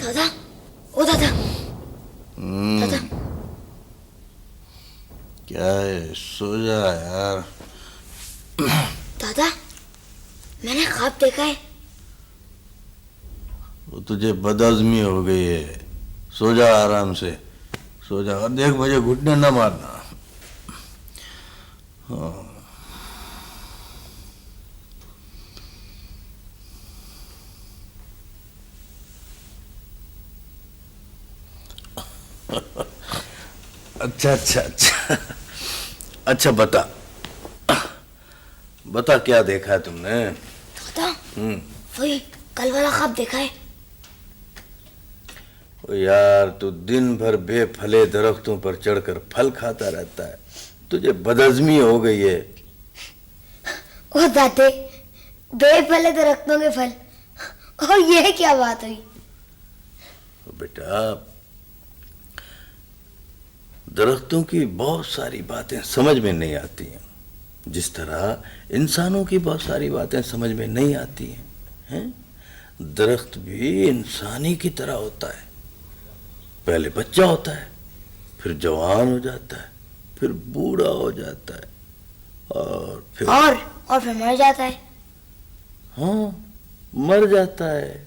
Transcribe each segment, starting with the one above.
दादा, ओ दादा, दादा। क्या है? सो जा यार। दादा, मैंने ख्वाब देखा है। वो तुझे बदहजमी हो गई है। सो जा आराम से, सो जा। और देख, मुझे घुटने ना मारना। हाँ। अच्छा अच्छा अच्छा अच्छा, बता बता, क्या देखा है तुमने? दादा, वही कल वाला ख्वाब देखा है। ओ यार, तू दिन भर बेफले दरख्तों पर चढ़कर फल खाता रहता है। तुझे बदहजमी हो गई है। ओ दादे, बेफले दरख्तों के फल, और ये क्या बात हुई? बेटा, दरख्तों की बहुत सारी बातें समझ में नहीं आती हैं, जिस तरह इंसानों की बहुत सारी बातें समझ में नहीं आती हैं। दरख्त भी इंसानी की तरह होता है। पहले बच्चा होता है, फिर जवान हो जाता है, फिर बूढ़ा हो जाता है, और फिर मर जाता है। हाँ, मर जाता है।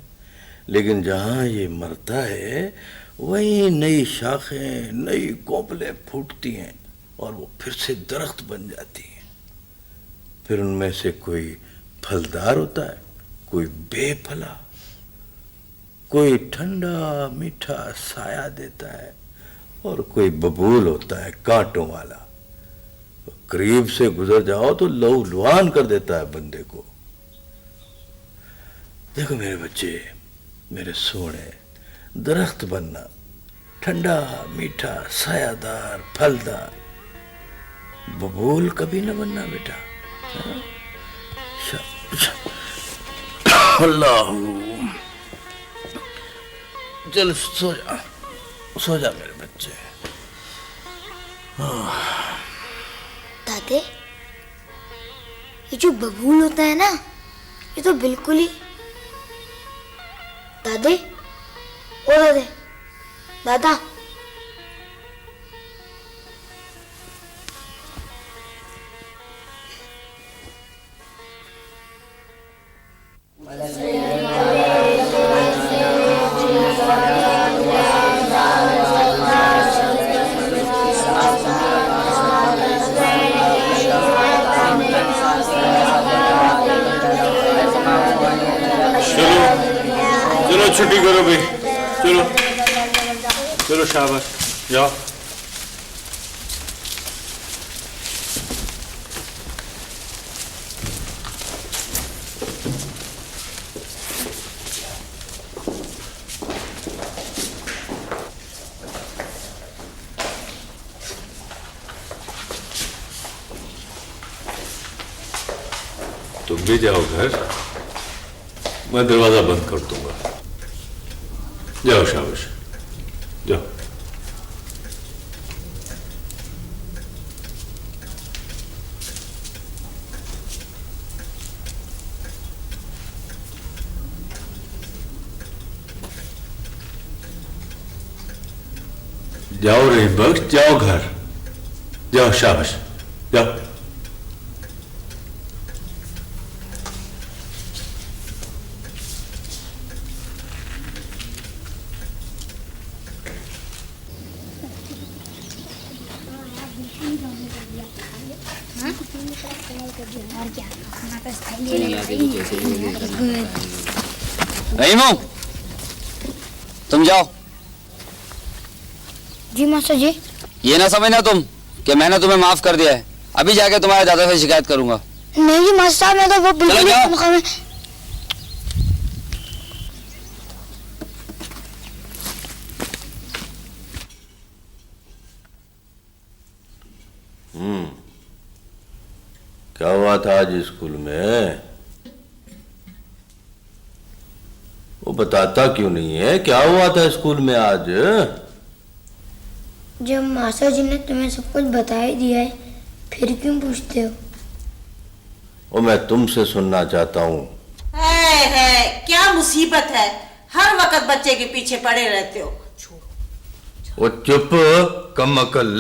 लेकिन जहां ये मरता है, वहीं नई शाखें, नई कोपलें फूटती हैं और वो फिर से दरख्त बन जाती हैं। फिर उनमें से कोई फलदार होता है, कोई बेफला, कोई ठंडा मीठा साया देता है, और कोई बबूल होता है कांटों वाला। करीब से गुजर जाओ तो लहू लुहान कर देता है बंदे को। देखो मेरे बच्चे, मेरे सोने, दरख्त बनना, ठंडा मीठा सायादार फलदार, बबूल कभी न बनना बेटा। अल्लाह, चल सो जा, सो जा मेरे बच्चे। दादे, ये जो बबूल होता है ना, ये तो बिल्कुल ही दादे, ओ दादे, दादा, चलो छुट्टी करो भाई, चलो चलो, शाबाश, जाओ। तुम भी जाओ घर, मैं दरवाजा बंद कर दूंगा। जाओ, शाबाश, जाओ। जाओ रे बख्श, जाओ घर, जाओ, शाबाश, जाओ। रहीमो, तुम जाओ। जी मास्टर जी। ये ना समझना तुम कि मैंने तुम्हें माफ कर दिया है। अभी जाके तुम्हारे दादा से शिकायत करूंगा। नहीं जी मास्टर साहब, मैं तो वो बिल्कुल क्या हुआ था आज स्कूल में? वो बताता क्यों नहीं है? क्या हुआ था स्कूल में आज? जब मास्टर जी ने तुम्हें सब कुछ बता ही दिया है, फिर क्यों पूछते हो? वो मैं तुमसे सुनना चाहता हूँ। है क्या मुसीबत है? हर वक्त बच्चे के पीछे पड़े रहते हो। छोड़ो। वो चुप, कम अकल,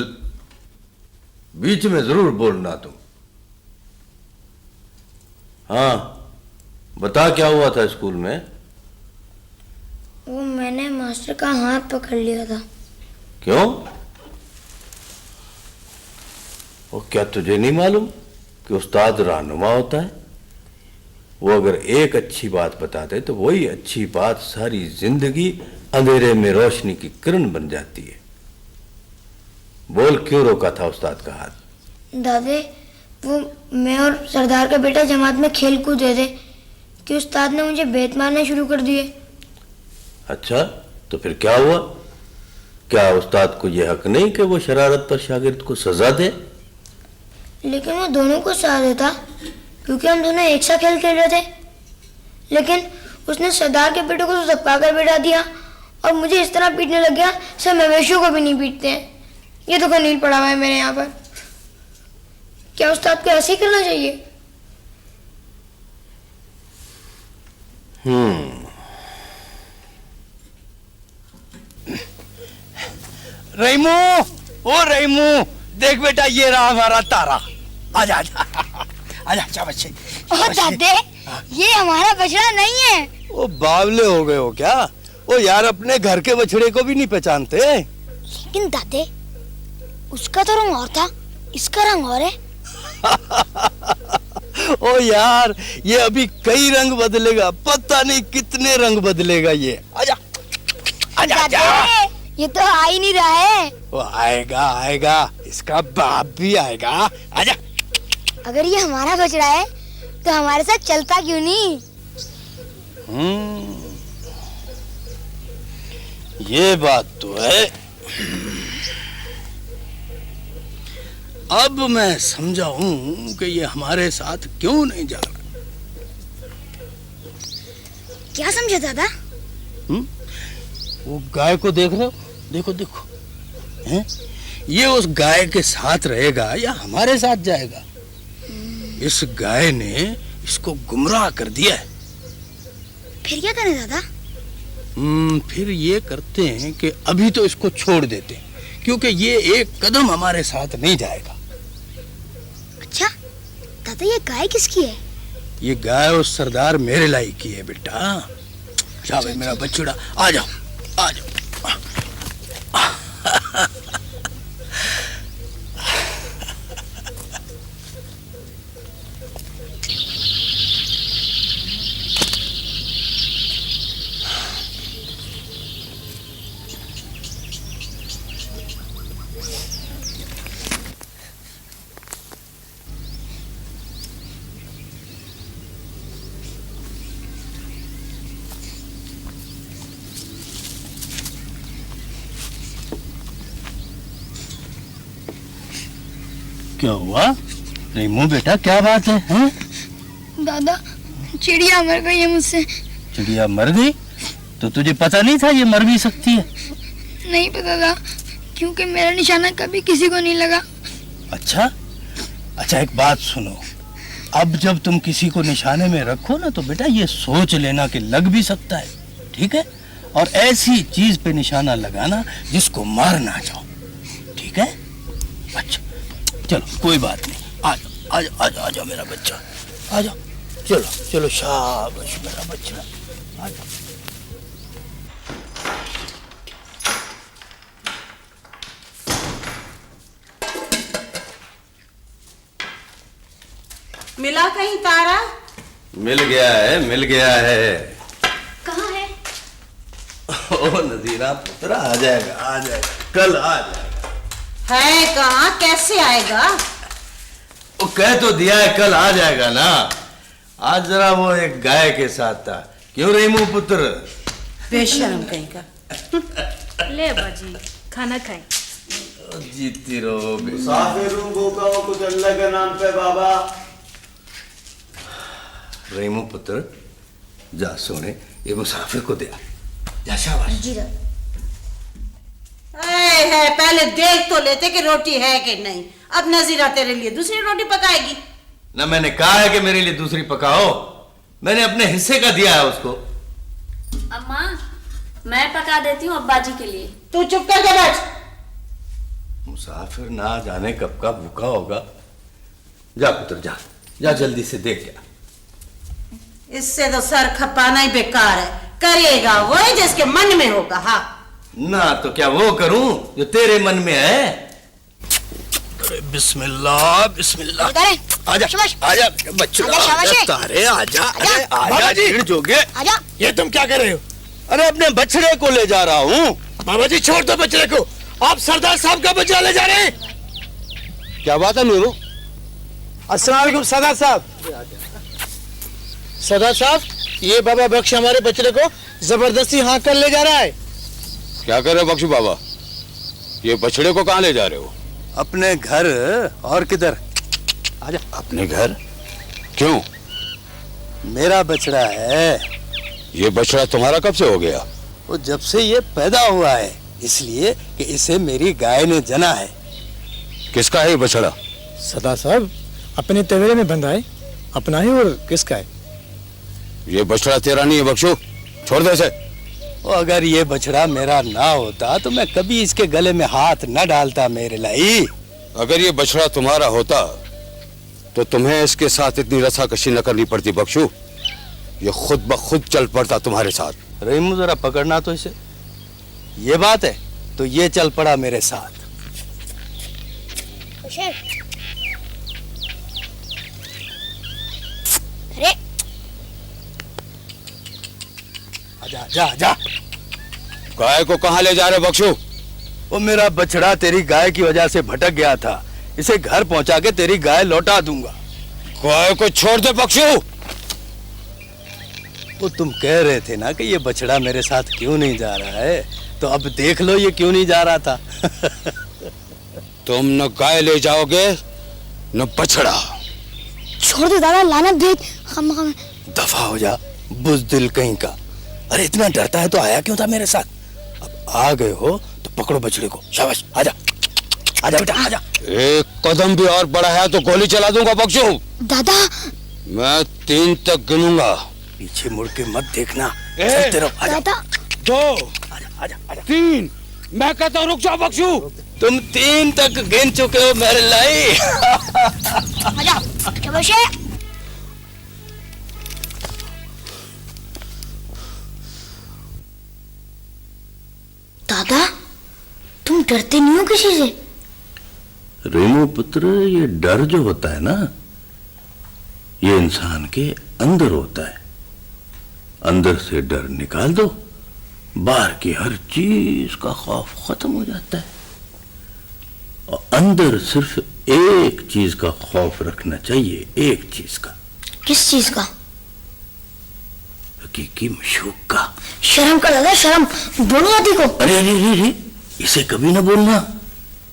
बीच में जरूर बोलना तुम। हाँ, बता क्या हुआ था स्कूल में? वो मैंने मास्टर का हाथ पकड़ लिया था। क्यों? वो क्या तुझे नहीं मालूम कि उस्ताद रहनुमा होता है? वो अगर एक अच्छी बात बताते तो वही अच्छी बात सारी जिंदगी अंधेरे में रोशनी की किरण बन जाती है। बोल, क्यों रोका था उस्ताद का हाथ? दादे, वो मैं और सरदार का बेटा जमात में खेल कूद रहे थे कि उस्ताद ने मुझे बेत मारने शुरू कर दिए। अच्छा, तो फिर क्या हुआ? क्या उस्ताद को यह हक नहीं कि वो शरारत पर शागिर्द को सजा दे? लेकिन वो दोनों को सजा देता क्योंकि हम दोनों एक सा खेल खेल रहे थे। लेकिन उसने सरदार के बेटे को तो धक्का कर बैठा दिया और मुझे इस तरह पीटने लग गया, सब मवेशियों को भी नहीं पीटते हैं। ये तो कनील पड़ा हुआ है मेरे यहाँ पर। क्या उस्ताद को ऐसे ही करना चाहिए? रहीमू, ओ रहीमू, देख बेटा ये रहा हमारा तारा। आजा आजा आजा, अच्छा बच्चे। ओ दादे, ये हमारा बछड़ा नहीं है। ओ बावले हो गए हो क्या? ओ यार, अपने घर के बछड़े को भी नहीं पहचानते? लेकिन दादे, उसका तो रंग और था, इसका रंग और है। ओ यार, ये अभी कई रंग बदलेगा, पता नहीं कितने रंग बदलेगा ये। आजा आजा आजा। ये तो आ ही नहीं रहा है। वो आएगा आएगा, इसका बाप भी आएगा। आजा। अगर ये हमारा बछड़ा है तो हमारे साथ चलता क्यों नहीं? ये बात तो है। अब मैं समझा हूं कि ये हमारे साथ क्यों नहीं जा रहा। क्या समझे दादा? वो गाय को देख रहे हो? देखो देखो, हैं? ये उस गाय के साथ रहेगा या हमारे साथ जाएगा? इस गाय ने इसको गुमराह कर दिया है। फिर क्या करें दादा? फिर ये करते हैं कि अभी तो इसको छोड़ देते हैं, क्योंकि ये एक कदम हमारे साथ नहीं जाएगा। अच्छा दादा, ये गाय किसकी है? ये गाय उस सरदार मेरे लायक की है बेटा। जा भाई मेरा बछड़ा, आ जाओ आ जाओ। क्या हुआ रेमू बेटा, क्या बात है, हैं? दादा, चिड़िया मर गई है मुझसे। चिड़िया मर गई? तो तुझे पता नहीं था ये मर भी सकती है? नहीं पता था, क्योंकि मेरा निशाना कभी किसी को नहीं लगा। अच्छा अच्छा, एक बात सुनो, अब जब तुम किसी को निशाने में रखो ना, तो बेटा ये सोच लेना कि लग भी सकता है, ठीक है? और ऐसी चीज पे निशाना लगाना जिसको मार ना जाओ, ठीक है? अच्छा चलो कोई बात नहीं, आ जाओ आ जाओ आ जाओ आ जाओ मेरा बच्चा, आ जाओ। चलो चलो, शाबाश मेरा बच्चा, आ जाओ। मिला कहीं तारा? मिल गया है, मिल गया है। कहाँ है? ओ नजीरा पुत्र, आ जाएगा आ जाएगा, कल आ जाएगा। है कहाँ, कैसे आएगा? वो कह तो दिया है कल आ जाएगा ना। आज जरा वो एक गाय के साथ था, क्यों रेमू पुत्र? बेशर्म कहीं का। ले बाजी, खाना खाए। जीती रहो। मुसाफिरों को कहो कुछ अल्लाह के नाम पे बाबा। रेमू पुत्र, जा सोने, ये मुसाफिर को दे, जा शाबाश। जी है, पहले देख तो लेते कि रोटी है कि नहीं। अब नजीरा तेरे लिए दूसरी रोटी पकाएगी। ना मैंने कहा है कि मेरे लिए दूसरी पकाओ, मैंने अपने हिस्से का दिया है उसको। अम्मा, मैं पका देती हूँ अब्बा जी के लिए। तू चुप करके बैठ। मुसाफिर ना जाने कब का भूखा होगा। जा पुत्र जा, जा जल्दी से देख क्या। इससे तो सर खपाना ही बेकार है। करेगा वही जिसके मन में होगा। हाँ ना तो क्या वो करूं जो तेरे मन में है। अरे बिस्मिल्लाह बिस्मिल्लाह। आजा आजा बच्चों, तारे आजा। अरे आजा जी जोगे। आजा। ये तुम क्या कर रहे हो? अरे अपने बछड़े को ले जा रहा हूँ। बाबा जी छोड़ दो बछड़े को, आप सरदार साहब का बच्चा ले जा रहे हैं। क्या बात है नूरू? अस्सलाम वालेकुम सरदार साहब। सरदार साहब, ये बाबा बख्श हमारे बछड़े को जबरदस्ती हाँ कर ले जा रहा है। क्या कर रहे हो बख्शू बाबा? ये बछड़े को कहाँ ले जा रहे हो? अपने घर। और किधर? आजा। अपने घर? क्यों? मेरा बछड़ा है। ये बछड़ा तुम्हारा कब से हो गया? वो जब से ये पैदा हुआ है, इसलिए कि इसे मेरी गाय ने जना है। किसका है ये बछड़ा? सरदार साहब, अपने तवेरे में बंधा है, अपना है और किसका है? ये बछड़ा तेरा नहीं है बख्शू, छोड़ दे इसे। और अगर ये बछड़ा मेरा ना होता तो मैं कभी इसके गले में हाथ न डालता मेरे लाई। अगर ये बछड़ा तुम्हारा होता तो तुम्हें इसके साथ इतनी रस्साकशी न करनी पड़ती बख्शू। ये खुद ब खुद चल पड़ता तुम्हारे साथ। रहीमू जरा पकड़ना तो इसे। ये बात है तो ये चल पड़ा मेरे साथ। अरे आजा आजा आजा। गाय को कहाँ ले जा रहे बख्शू? वो मेरा बछड़ा तेरी गाय की वजह से भटक गया था, इसे घर पहुंचा के तेरी गाय लौटा दूंगा। गाय को छोड़ दे बख्शू। वो तुम कह रहे थे ना कि ये बछड़ा मेरे साथ क्यों नहीं जा रहा है, तो अब देख लो ये क्यों नहीं जा रहा था। तुम न गाय ले जाओगे न बछड़ा। छोड़ दो दादा, लानत भेज। हम दफा हो जा बुज़दिल कहीं का। अरे इतना डरता है तो आया क्यों था मेरे साथ? अब आ गए हो तो पकड़ो बछड़े को। शाबाश, आजा आजा बेटा आजा। एक कदम भी और बढ़ाया तो गोली चला दूंगा बख्शू। दादा मैं 3 तक गिनूंगा। पीछे मुड़ के मत देखना, चलते रहो। आजा। दादा 2 आजा आजा आजा। 3 मैं कहता हूँ रुक जाओ बख्शू। तुम 3 तक गिन चुके हो मेरे लाई। आजा शाबाश। दादा तुम डरते नहीं हो किसी से? रेमू पुत्र, ये डर जो होता है ना, ये इंसान के अंदर होता है। अंदर से डर निकाल दो, बाहर की हर चीज का खौफ खत्म हो जाता है। और अंदर सिर्फ एक चीज का खौफ रखना चाहिए, एक चीज का। किस चीज का? हकीकी मशूक का। शर्म कर दादा, शर्म। बोलो आदि को। अरे अरे अरे अरे, इसे कभी ना बोलना।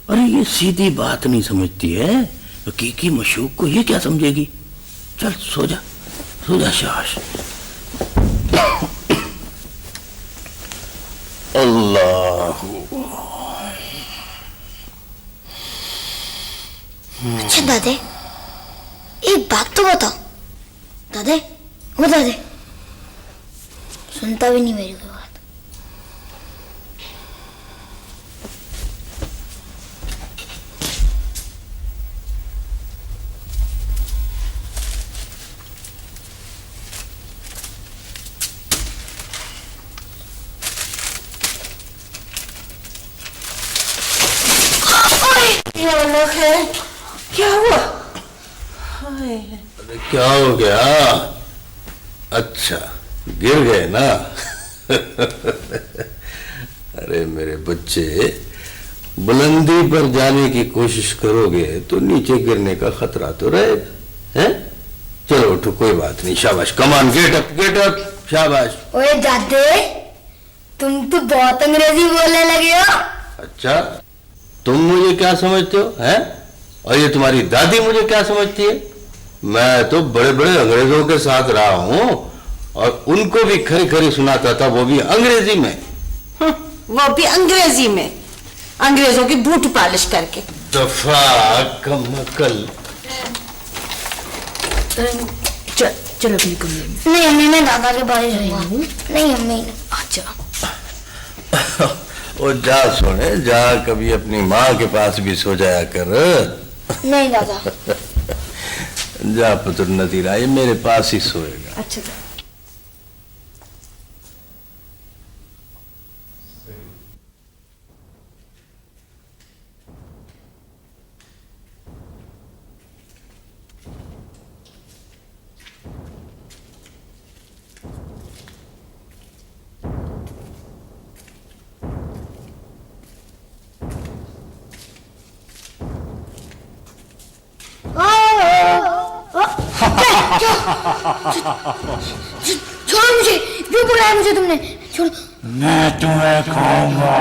अरे ये सीधी बात नहीं समझती है। हकीकी मशूक को ये क्या समझेगी? चल सो जा, सो जा। शाबाश। अल्लाह। अच्छा दादे, एक बात तो बताओ। दादे, वो दादे सुनता भी नहीं मेरी कोई बात। क्या हुआ? अरे क्या हो गया? अच्छा गिर गए ना। अरे मेरे बच्चे, बुलंदी पर जाने की कोशिश करोगे तो नीचे गिरने का खतरा तो रहेगा, हैं? चलो उठो, कोई बात नहीं। शाबाश, कमान, गेट अप, गेट अप। शाबाश। ओए दादे, तुम तो बहुत अंग्रेजी बोलने लगे हो। अच्छा, तुम मुझे क्या समझते हो, हैं? और ये तुम्हारी दादी मुझे क्या समझती है? मैं तो बड़े बड़े अंग्रेजों के साथ रहा हूँ और उनको भी खरी खरी सुनाता था, वो भी अंग्रेजी में। वो भी अंग्रेजी में, अंग्रेजों की बूट पालिश करके। दफा कमकल। चलो अपने कमरे में। नहीं अम्मी, मैं दादा के पास जाऊंगा। नहीं अम्मी। अच्छा ओ जा सोने जा, कभी अपनी माँ के पास भी सो जाया कर। नहीं दादा। जा पुत्र नदीरा, ये मेरे पास ही सोएगा। अच्छा छोड़ो मुझे, क्यों बुलाया मुझे तुमने? छोड़ो। मैं तुम्हें खाऊंगा,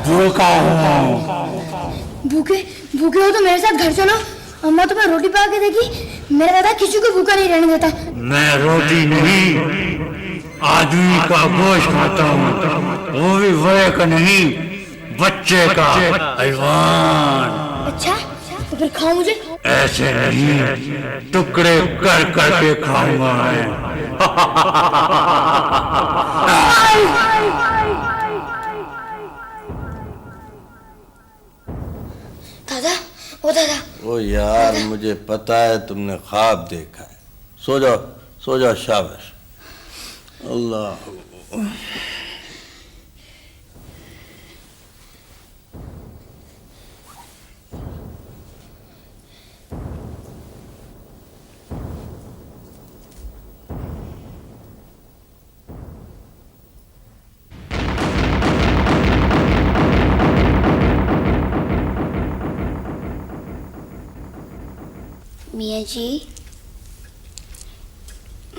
भूखा हूँ। भूखे भूखे हो तो मेरे साथ घर चलो, अम्मा तुम्हें रोटी पका के देगी। मेरा दादा किसी को भूखा नहीं रहने देता। मैं रोटी नहीं, आदमी का गोश्त खाता हूँ, वो भी बड़े का नहीं, बच्चे का, हैवान। अच्छा तो फिर खाओ मुझे। ऐसे नहीं, टुकड़े कर कर के खाऊंगा मैं। दादा, ओ दादा। ओ यार, मुझे पता है तुमने ख्वाब देखा है। सो जाओ सो जाओ, शाबाश। अल्लाह। मियाँ जी,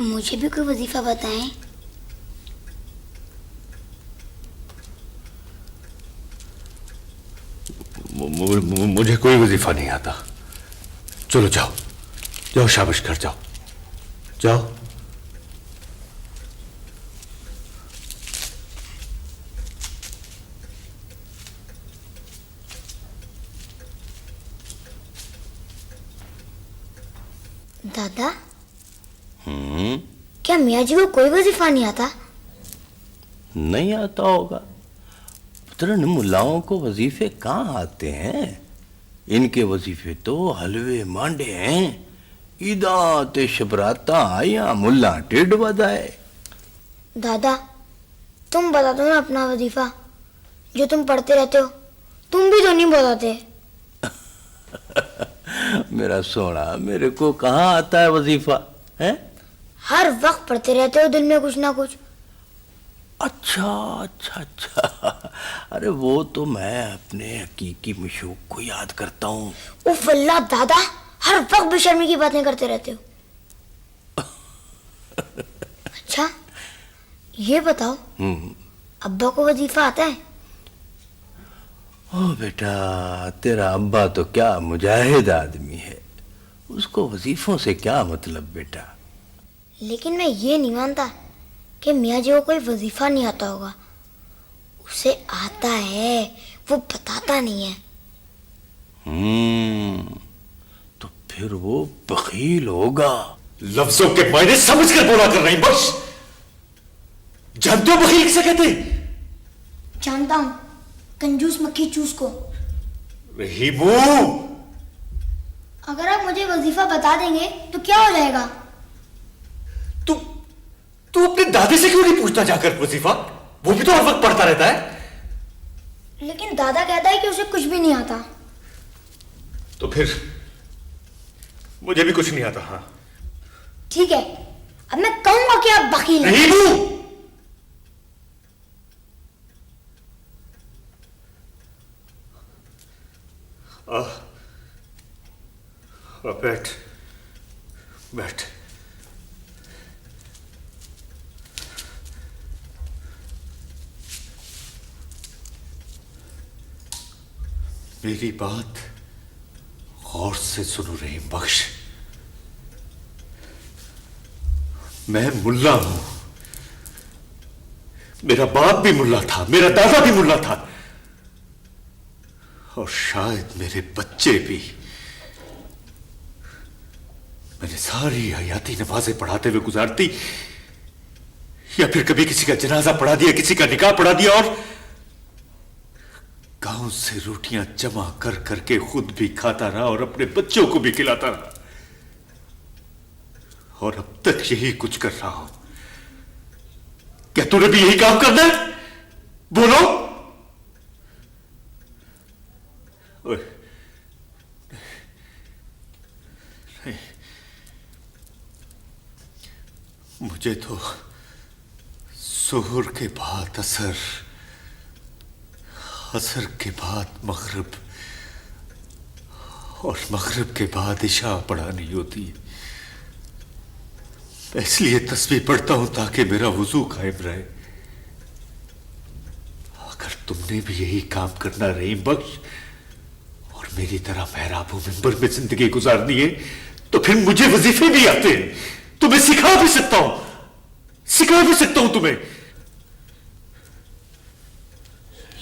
मुझे भी कोई वजीफा बताएं। मुझे कोई वजीफा नहीं आता। चलो जाओ जाओ, शाबाश घर जाओ जाओ। दादा, क्या मियाँ जी को कोई वजीफा नहीं आता? नहीं आता होगा पुत्र, मुल्लाओं को वजीफे कहाँ आते हैं? इनके वजीफे तो हलवे मांडे हैं। ईदा ते शबराता या मुल्ला टेढ़ बजाए। दादा, तुम बता दो ना अपना वजीफा, जो तुम पढ़ते रहते हो। तुम भी तो नहीं बताते। मेरा सोना, मेरे को कहाँ आता है वजीफा है? हर वक्त पढ़ते रहते हो दिल में कुछ ना कुछ। अच्छा अच्छा अच्छा, अरे वो तो मैं अपने हकीकी मशूक को याद करता हूँ। उफ अल्लाह दादा, हर वक्त बेशर्मी की बातें करते रहते हो। अच्छा ये बताओ, अब्बा को वजीफा आता है? ओ बेटा, तेरा अब्बा तो क्या मुजाहिद आदमी है, उसको वजीफों से क्या मतलब बेटा। लेकिन मैं ये नहीं मानता कि मियाँ जी को कोई वजीफा नहीं आता होगा। उसे आता है, वो बताता नहीं है। तो फिर वो बखील होगा। लफ्जों के मायने समझ कर बोला कर रही बख्श। जानते हो बखील किसे कहते? जानता हूँ, कंजूस मक्खी चूस को। रहीमू, अगर आप मुझे वजीफा बता देंगे तो क्या हो जाएगा? तू अपने दादी से क्यों नहीं पूछता जाकर वजीफा? वो भी तो हर वक्त पढ़ता रहता है। लेकिन दादा कहता है कि उसे कुछ भी नहीं आता। तो फिर मुझे भी कुछ नहीं आता। हाँ ठीक है, अब मैं कहूंगा कि आप बखील हैं। रहीमू, बैठ बैठ। मेरी बात गौर से सुनो रहीम बख्श। मैं मुल्ला हूं, मेरा बाप भी मुल्ला था, मेरा दादा भी मुल्ला था, और शायद मेरे बच्चे भी। मैंने सारी हयाती नमाजें पढ़ाते हुए गुजारती, या फिर कभी किसी का जनाजा पढ़ा दिया, किसी का निकाह पढ़ा दिया, गांव से रोटियां जमा कर करके खुद भी खाता रहा और अपने बच्चों को भी खिलाता रहा, और अब तक यही कुछ कर रहा हूं। क्या तूने भी यही काम करना है? बोलो। ओए, नहीं, मुझे तो जोहर के बाद असर, असर के बाद मगरिब और मगरिब के बाद इशा पढ़ानी होती है। मैं इसलिए तस्बीह पढ़ता हूं ताकि मेरा वुजू कायम रहे। अगर तुमने भी यही काम करना रहीम बख्श और मेरी तरह महराब मिंबर में जिंदगी गुजारनी है तो फिर मुझे वजीफे भी आते हैं, तुम्हें सिखा भी सकता हूं, सिखा भी सकता हूं तुम्हें।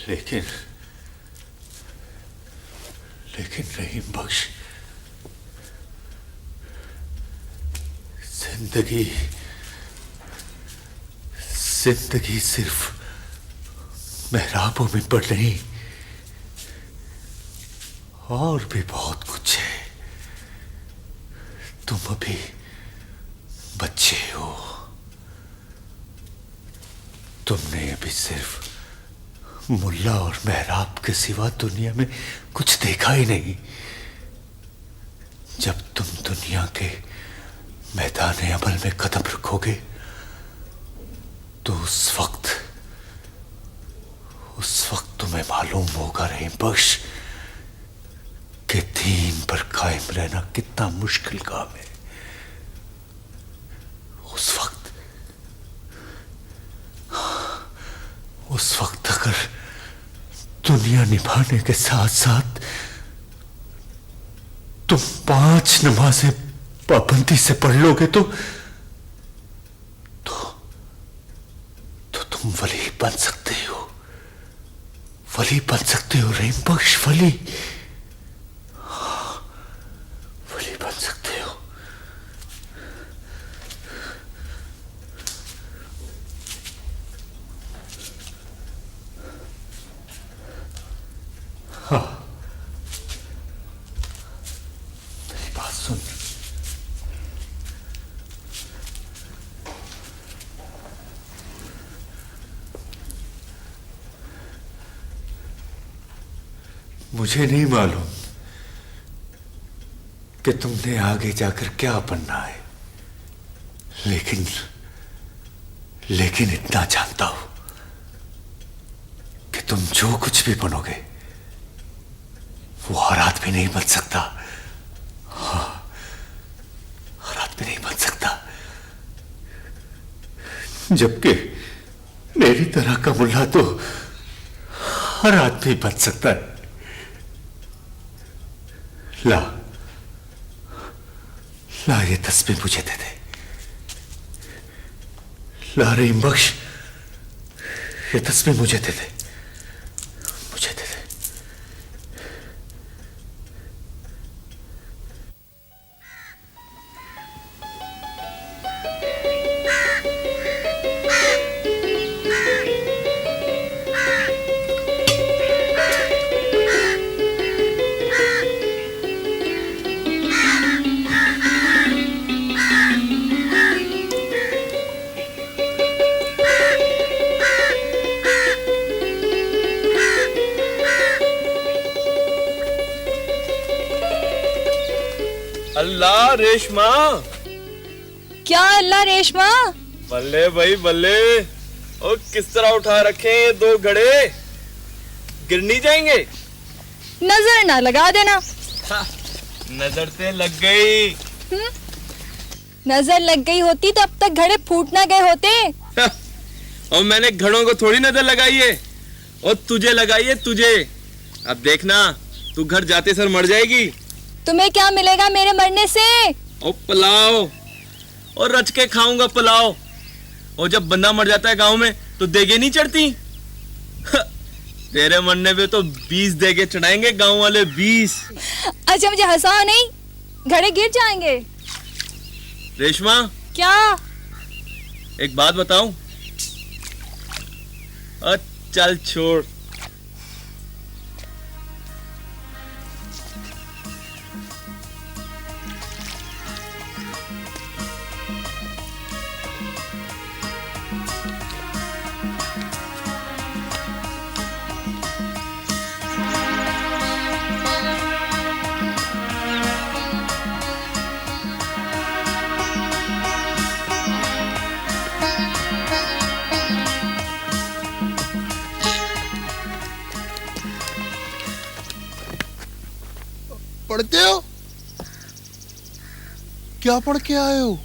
लेकिन रहीम बख्श, जिंदगी सिर्फ महराबों में पड़ नहीं, और भी बहुत कुछ है। तुम अभी बच्चे हो, तुमने अभी सिर्फ मुल्ला और महराब के सिवा दुनिया में कुछ देखा ही नहीं। जब तुम दुनिया के मैदान अमल में कदम रखोगे तो उस वक्त तुम्हें मालूम होगा रहीम बख्श कि दीन पर कायम रहना कितना मुश्किल काम है। उस वक्त अगर दुनिया निभाने के साथ साथ तुम 5 नमाजें पाबंदी से पढ़ लोगे तो तुम वली बन सकते हो, वली बन सकते हो रहीम बख्श, वली बन सकते हो। हाँ, मेरी बात सुन। मुझे नहीं मालूम कि तुमने आगे जाकर क्या बनना है, लेकिन इतना जानता हूं कि तुम जो कुछ भी बनोगे वो हर आदमी नहीं बन सकता। हाँ, हर आदमी नहीं बन सकता, जबकि मेरी तरह का मुल्ला तो हर आदमी बन सकता है। ला ये तस्बीह मुझे दे दे। ला रहीम बख्श, ये तस्बीह मुझे दे दे, मुझे दे दे। अल्लाह रेशमा। क्या अल्लाह रेशमा? बल्ले भाई बल्ले, और किस तरह उठा रखे हैं ये 2 घड़े, गिर नहीं जाएंगे? नजर ना लगा देना। नजर से लग गई। नजर लग गई होती तो अब तक घड़े फूट ना गए होते। और मैंने घड़ों को थोड़ी नजर लगाई है, और तुझे लगाई है, तुझे। अब देखना, तू घर जाते सर मर जाएगी। तुम्हें क्या मिलेगा मेरे मरने से? और पुलाव, और रच के खाऊंगा पुलाव। और जब बंदा मर जाता है गांव में तो देगे नहीं चढ़ती। तेरे मरने पे तो 20 देगे चढ़ाएंगे गांव वाले, 20। अच्छा मुझे हंसाओ नहीं, घड़े गिर जाएंगे। रेशमा, क्या? एक बात बताऊं? चल छोड़, पढ़ते हो? क्या पढ़ के आए हो?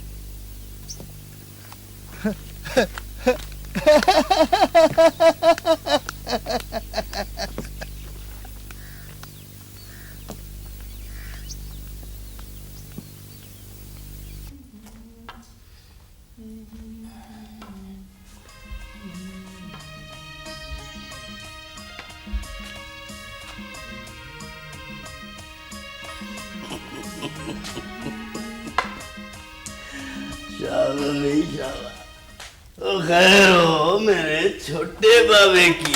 खैर हो मेरे छोटे बाबे की।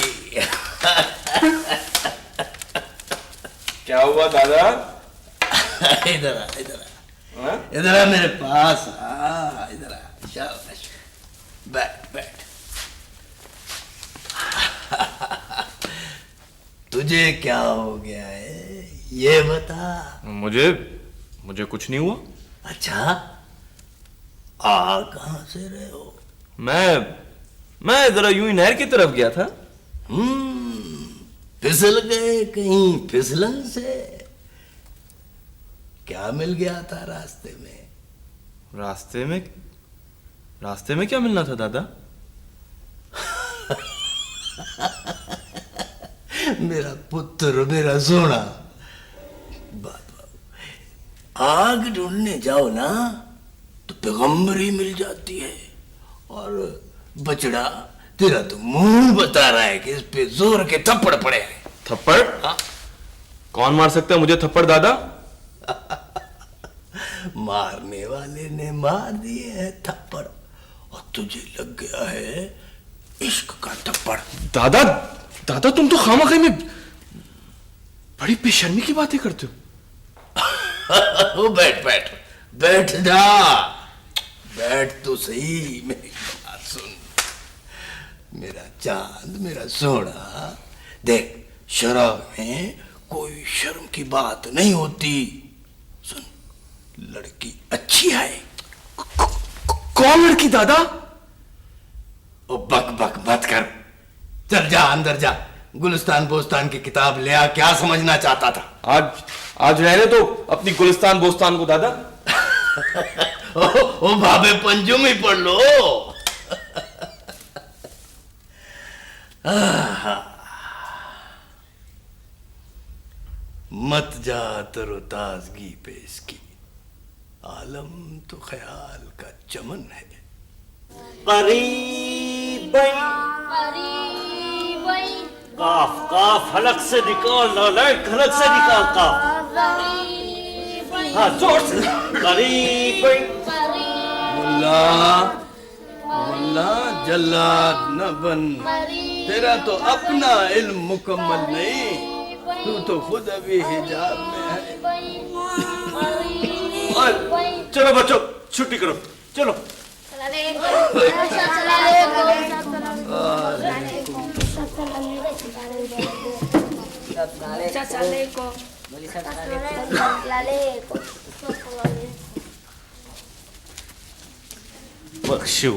क्या हुआ दादा? इधर आ, इधर आ, इधर आ मेरे पास आ, इधर आ, शाबाश, बैठ बैठ। तुझे क्या हो गया है ये बता। मुझे कुछ नहीं हुआ। अच्छा, आ कहां से रहे हो? मैं जरा यूं ही नहर की तरफ गया था। फिसल गए कहीं फिसलन से? क्या मिल गया था रास्ते में? रास्ते में क्या मिलना था दादा? मेरा पुत्र, मेरा सोना। आग ढूंढने जाओ ना तो पैगंबरी मिल जाती है। और बचड़ा, तेरा तो मुंह बता रहा है कि इस पे जोर के थप्पड़ पड़े हैं। थप्पड़? कौन मार सकता है मुझे थप्पड़ दादा? मारने वाले ने मार दिए हैं थप्पड़ और तुझे लग गया है इश्क का थप्पड़। दादा तुम तो खामखा में बड़ी बेशर्मी की बातें करते हो। बैठ बैठ बैठ जा, बैठ तो सही। मेरी बात सुन मेरा चांद, मेरा सोना। देख, शराब में कोई शर्म की बात नहीं होती। सुन, लड़की अच्छी है। कौन लड़की दादा? ओ बक बक मत कर, चल जा अंदर जा। गुलिस्तान बोस्तान की किताब ले आ। क्या समझना चाहता था? आज रहने तो अपनी गुलिस्तान बोस्तान को दादा। ओ भाभे पंजुम ही पढ़ लो। मत जा तरोताजगी पे इसकी, आलम तो ख्याल का चमन है। काफ काफ हलक से निकाल, नालायक हलक से निकाल काफ। हाँ जोर से। करीब। मुल्ला जल्लाद न बन, तेरा तो अपना इल्म मुकम्मल नहीं, तू तो खुद अभी हिजाब में है। चलो बच्चों छुट्टी करो, चलो। बख्शू,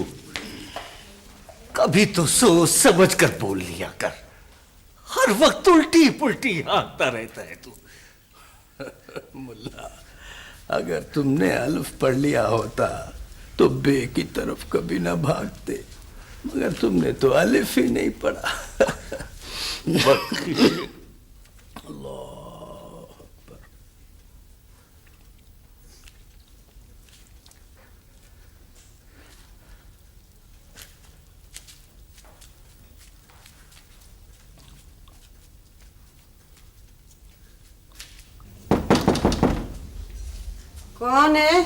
कभी तो सोच समझ कर बोल लिया कर। हर वक्त उल्टी पुल्टी हाँकता रहता है तू। मुल्ला, अगर तुमने अल्फ पढ़ लिया होता तो बे की तरफ कभी ना भागते, मगर तुमने तो अलिफ ही नहीं पढ़ा। कौन है?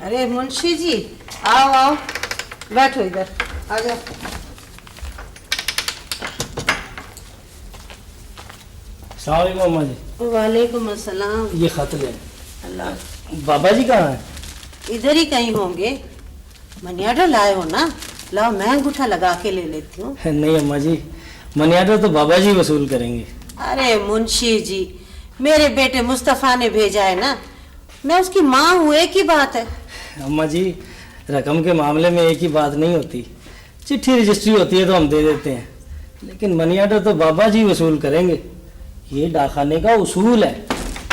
अरे मुंशी जी, आओ आओ, बैठो इधर, आ जाओ। अस्सलाम वालेकुम अम्मा जी। वालेकुम अस्सलाम। ये खत ले। अल्लाह। बाबा जी कहाँ हैं? इधर ही कहीं होंगे। मनियाडर लाए हो ना? लाओ, मैं अंगूठा लगा के ले लेती हूँ। नहीं अम्मा जी, मनियाडर तो बाबा जी वसूल करेंगे। अरे मुंशी जी, मेरे बेटे मुस्तफ़ा ने भेजा है ना, मैं उसकी माँ हूँ, एक ही बात है। अम्मा जी, रकम के मामले में एक ही बात नहीं होती, चिट्ठी रजिस्ट्री होती है तो हम दे देते हैं, लेकिन मनी ऑर्डर तो बाबा जी वसूल करेंगे, ये डाकखाने का उसूल है।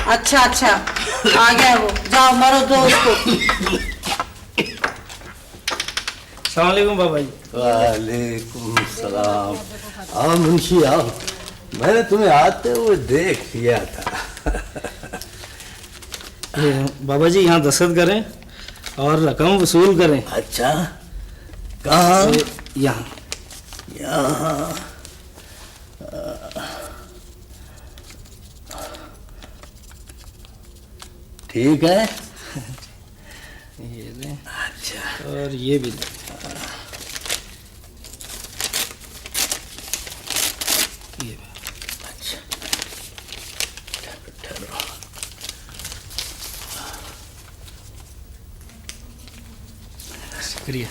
अच्छा अच्छा, आ गया वो, जाओ मारो दो उसको। अस्सलाम वालेकुम बाबा जी। वालेकुम सलाम। आओ मुंशी आओ, मैंने तुम्हें आते हुए देख लिया था। बाबा जी यहाँ दस्तखत करें और रकम वसूल करें। अच्छा, कहाँ? यहाँ। यहाँ ठीक है। ये ले। अच्छा, और ये भी ले। ये भी। अच्छा, ठहरो। शुक्रिया।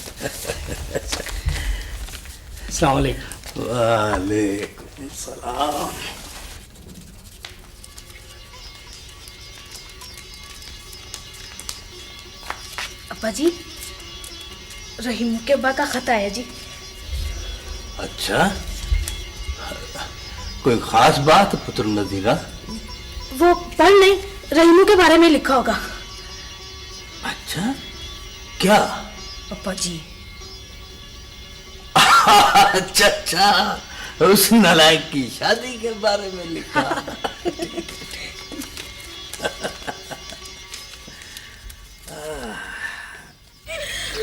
अस्सलाम वालेकुम। वालेकुम सलाम। अब्बा जी, रहीम के अब्बा का खत आया जी। अच्छा, कोई खास बात पुत्र नदीरा? वो पढ़ नहीं, रहीमू के बारे में लिखा होगा। अच्छा, क्या? अब्बा जी। अच्छा अच्छा, उस नालायक की शादी के बारे में लिखा।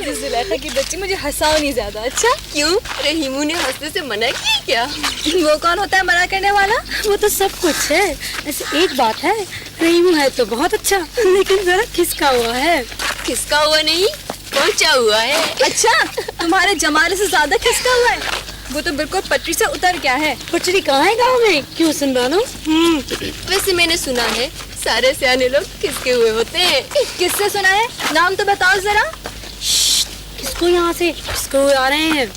जुलेखा की बच्ची मुझे हंसाओ नहीं ज्यादा। अच्छा क्यों? रहीमू ने हंसने से मना किया क्या? वो कौन होता है मना करने वाला? वो तो सब कुछ है। ऐसे एक बात है, रहीमू है तो बहुत अच्छा, लेकिन जरा खिसका हुआ है। खिसका हुआ नहीं, पहुंचा हुआ है। अच्छा, तुम्हारे जमाने से ज्यादा खिसका हुआ है। वो तो बिल्कुल पटरी से उतर गया है। पटरी कहाँ है गाँव में? क्यों सुनवानो? वैसे मैंने सुना है सारे सियाने लोग खिसके हुए होते हैं। किससे सुना है? नाम तो बताओ जरा। किसको यहाँ से किसको आ रहे हैं?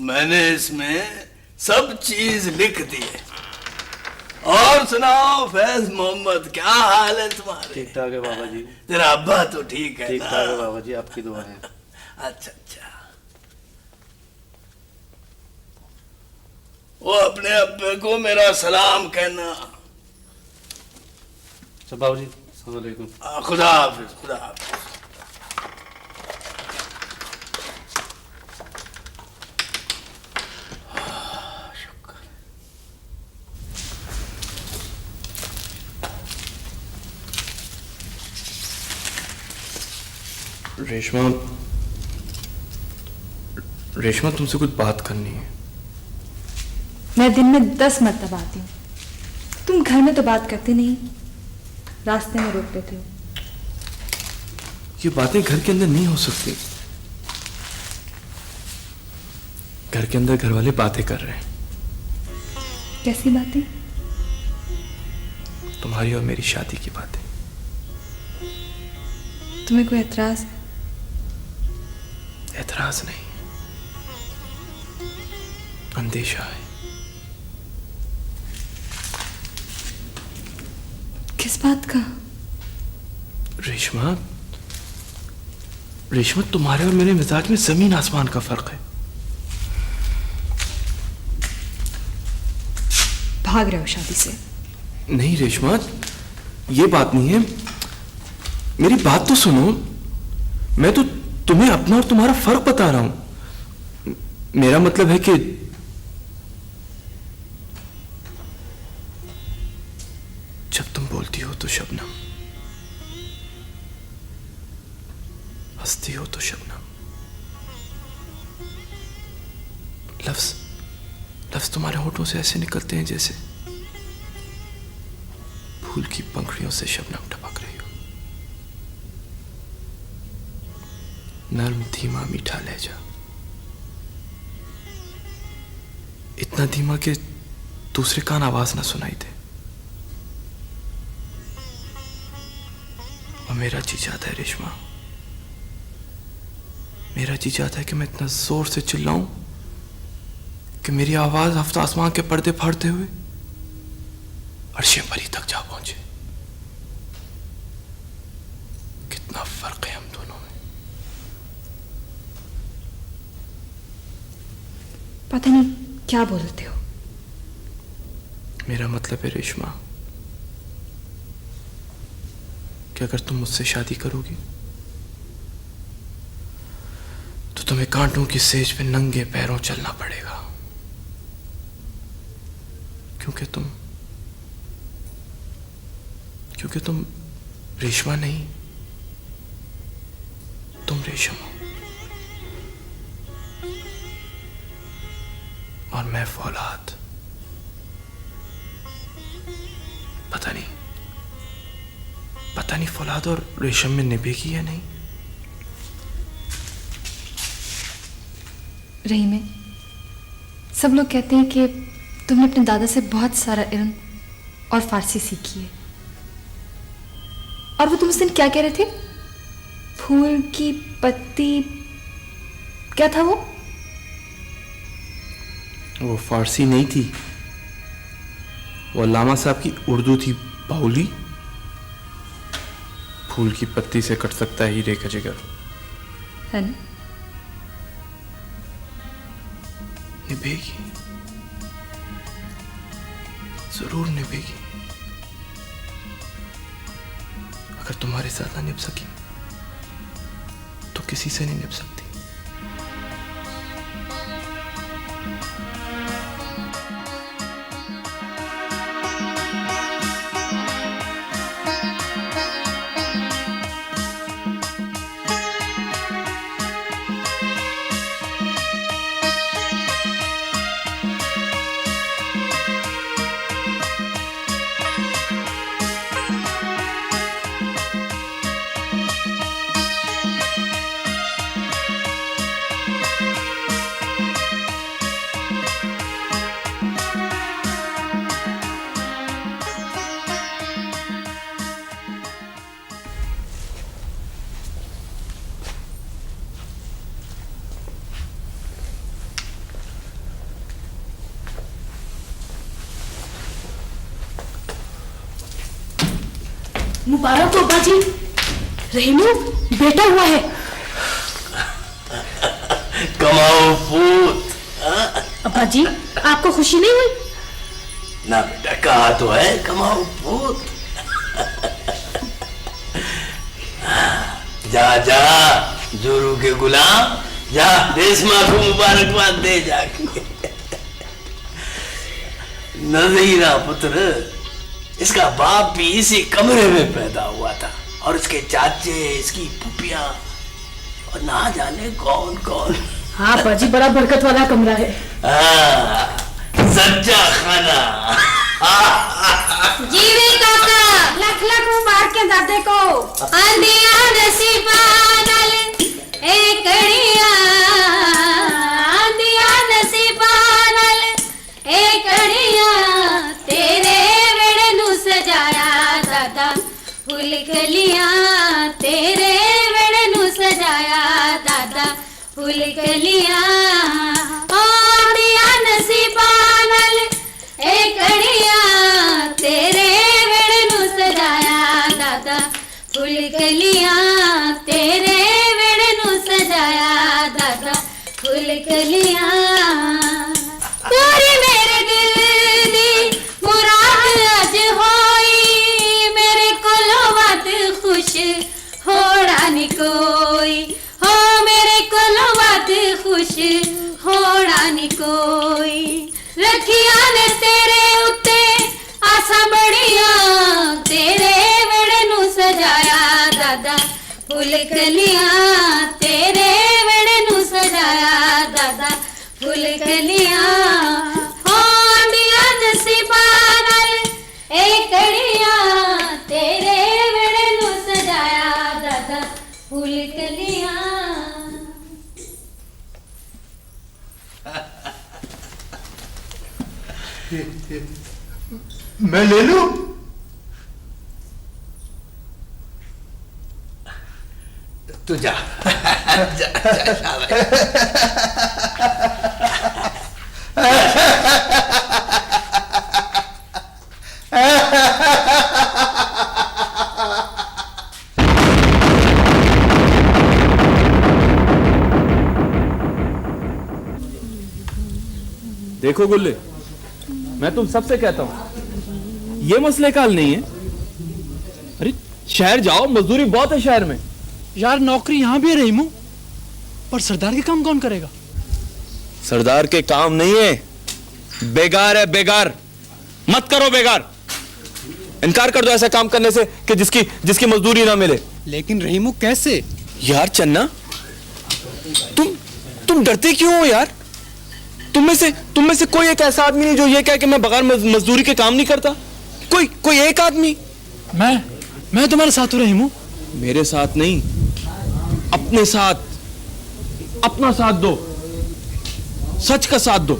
मैंने इसमें सब चीज लिख दी है। और सुनाओ फैज मोहम्मद, क्या हाल है तुम्हारे? ठीक ठाक है बाबा जी। तेरा अब्बा तो ठीक है? ठीक ठाक है बाबा जी, आपकी दुआ है। अच्छा अच्छा, वो अपने अब्बे को मेरा सलाम कहना। अच्छा बाबा जी, अस्सलाम वालेकुम। खुदा हाफिज, खुदा हाफिज। रेशमा तुमसे कुछ बात करनी है। मैं दिन में 10 मरतबा आती हूँ, तुम घर में तो बात करते नहीं, रास्ते में रोक लेते हो। ये बातें घर के अंदर नहीं हो सकती। घर के अंदर घर वाले बातें कर रहे हैं। कैसी बातें? तुम्हारी और मेरी शादी की बातें। तुम्हें कोई एतराज है? एतराज नहीं, अंदेशा है। किस बात का? रेशमा, रेशमा तुम्हारे और मेरे मिजाज में जमीन आसमान का फर्क है। भाग रहे हो शादी से? नहीं रेशमा, ये बात नहीं है। मेरी बात तो सुनो। मैं तो तुम्हें अपना और तुम्हारा फर्क बता रहा हूं। मेरा मतलब है कि जब तुम बोलती हो तो शबनम, हंसती हो तो शबनम, लफ्ज लफ्ज तुम्हारे होठों से ऐसे निकलते हैं जैसे फूल की पंखुड़ियों से शबनम टपक रही हो। नर्म धीमा मीठा लहजा, इतना धीमा कि दूसरे कान आवाज ना सुनाई दे। और मेरा जी चाहता है रेशमा, मेरा जी चाहता है कि मैं इतना जोर से चिल्लाऊं कि मेरी आवाज हफ्ता आसमान के पर्दे फाड़ते हुए अर्शे परी तक जा पहुंचे। कितना फर्क है हम दोनों में। पता नहीं क्या बोलते हो। मेरा मतलब है रेशमा कि अगर तुम मुझसे शादी करोगी तो तुम्हें कांटों की सेज पे नंगे पैरों चलना पड़ेगा, क्योंकि तुम रेशमा नहीं, तुम रेशम हो और मैं फौलाद। पता नहीं फौलाद और रेशम में निभेगी या नहीं। रहीम, सब लोग कहते हैं कि तुमने अपने दादा से बहुत सारा इल्म और फारसी सीखी है। और वो तुम उस दिन क्या कह रहे थे? फूल की पत्ती, क्या था वो? वो फारसी नहीं थी, वो अल्लामा साहब की उर्दू थी। बाउली, फूल की पत्ती से कट सकता है हीरे का जिगर, है ना? निभेगी, जरूर निभेगी। अगर तुम्हारे साथ ना निभ सकी तो किसी से नहीं निभ सकती। मुबारक हो अब्बा जी, रहीमू बेटा हुआ है। कमाओ पूत। अब्बा जी, आपको खुशी नहीं हुई? ना बेटा, कहा तो है कमाओ पूत। जा जा जोरू के गुलाम, जा रेशमा को मुबारकबाद दे जाके। नज़ीरा पुत्र, इसका बाप भी इसी कमरे में पैदा हुआ था और इसके चाचे, इसकी पुपिया और ना जाने कौन कौन। हाँ बाजी, बड़ा बरकत वाला कमरा है। सच्चा खाना। जीवी काका, लख लख मुबारक के दादे को। अंधिया नसीबा नल एकड़िया, अंधिया नसीबा नल एकड़िया, तेरे वेड़े नु सजाया दादा फूल कलियां, तेरे वेड़े नु सजाया दादा फूल कलियां। अंधिया नसीबा नल एकड़िया, तेरे वेड़े नु सजाया दादा फूल कलियां, तेरे वेड़े नु सजाया दादा फूल कलियां। पूरी मेरे दिल दी मुराद अज होई, मेरे कोलो वध खुश होड़ा नी कोई, हो मेरे कोलो वध खुश होड़ा नी कोई। रखिया ने तेरे उत्ते आसा बड़िया, तेरे वेड़े नु सजाया दादा फूल कलियां, तेरे वेड़े नु सजाया दादा फूल कलियां। हो अंधिया नसीबा नल एकड़ियां, तेरे वेड़े नु सजाया दादा फूल कलियां। मैं ले लूं? तू जा। जा, जा, शाबाश। देखो गुल्ले, मैं तुम सबसे कहता हूं, ये मसले का हल नहीं है। अरे शहर जाओ, मजदूरी बहुत है शहर में। यार नौकरी यहाँ भी है रहीमू, पर सरदार के काम कौन करेगा? सरदार के काम नहीं है, बेगार है बेगार। मत करो बेगार, इनकार कर दो ऐसा काम करने से कि जिसकी मजदूरी ना मिले। लेकिन रहीमू कैसे? यार चन्ना, तुम डरते क्यों हो यार? तुम में से कोई एक ऐसा आदमी नहीं जो ये कहे कि मैं बगैर मजदूरी के काम नहीं करता? कोई एक आदमी? मैं तुम्हारे साथ हूं रहीमू। मेरे साथ नहीं, अपने साथ, अपना साथ दो, सच का साथ दो।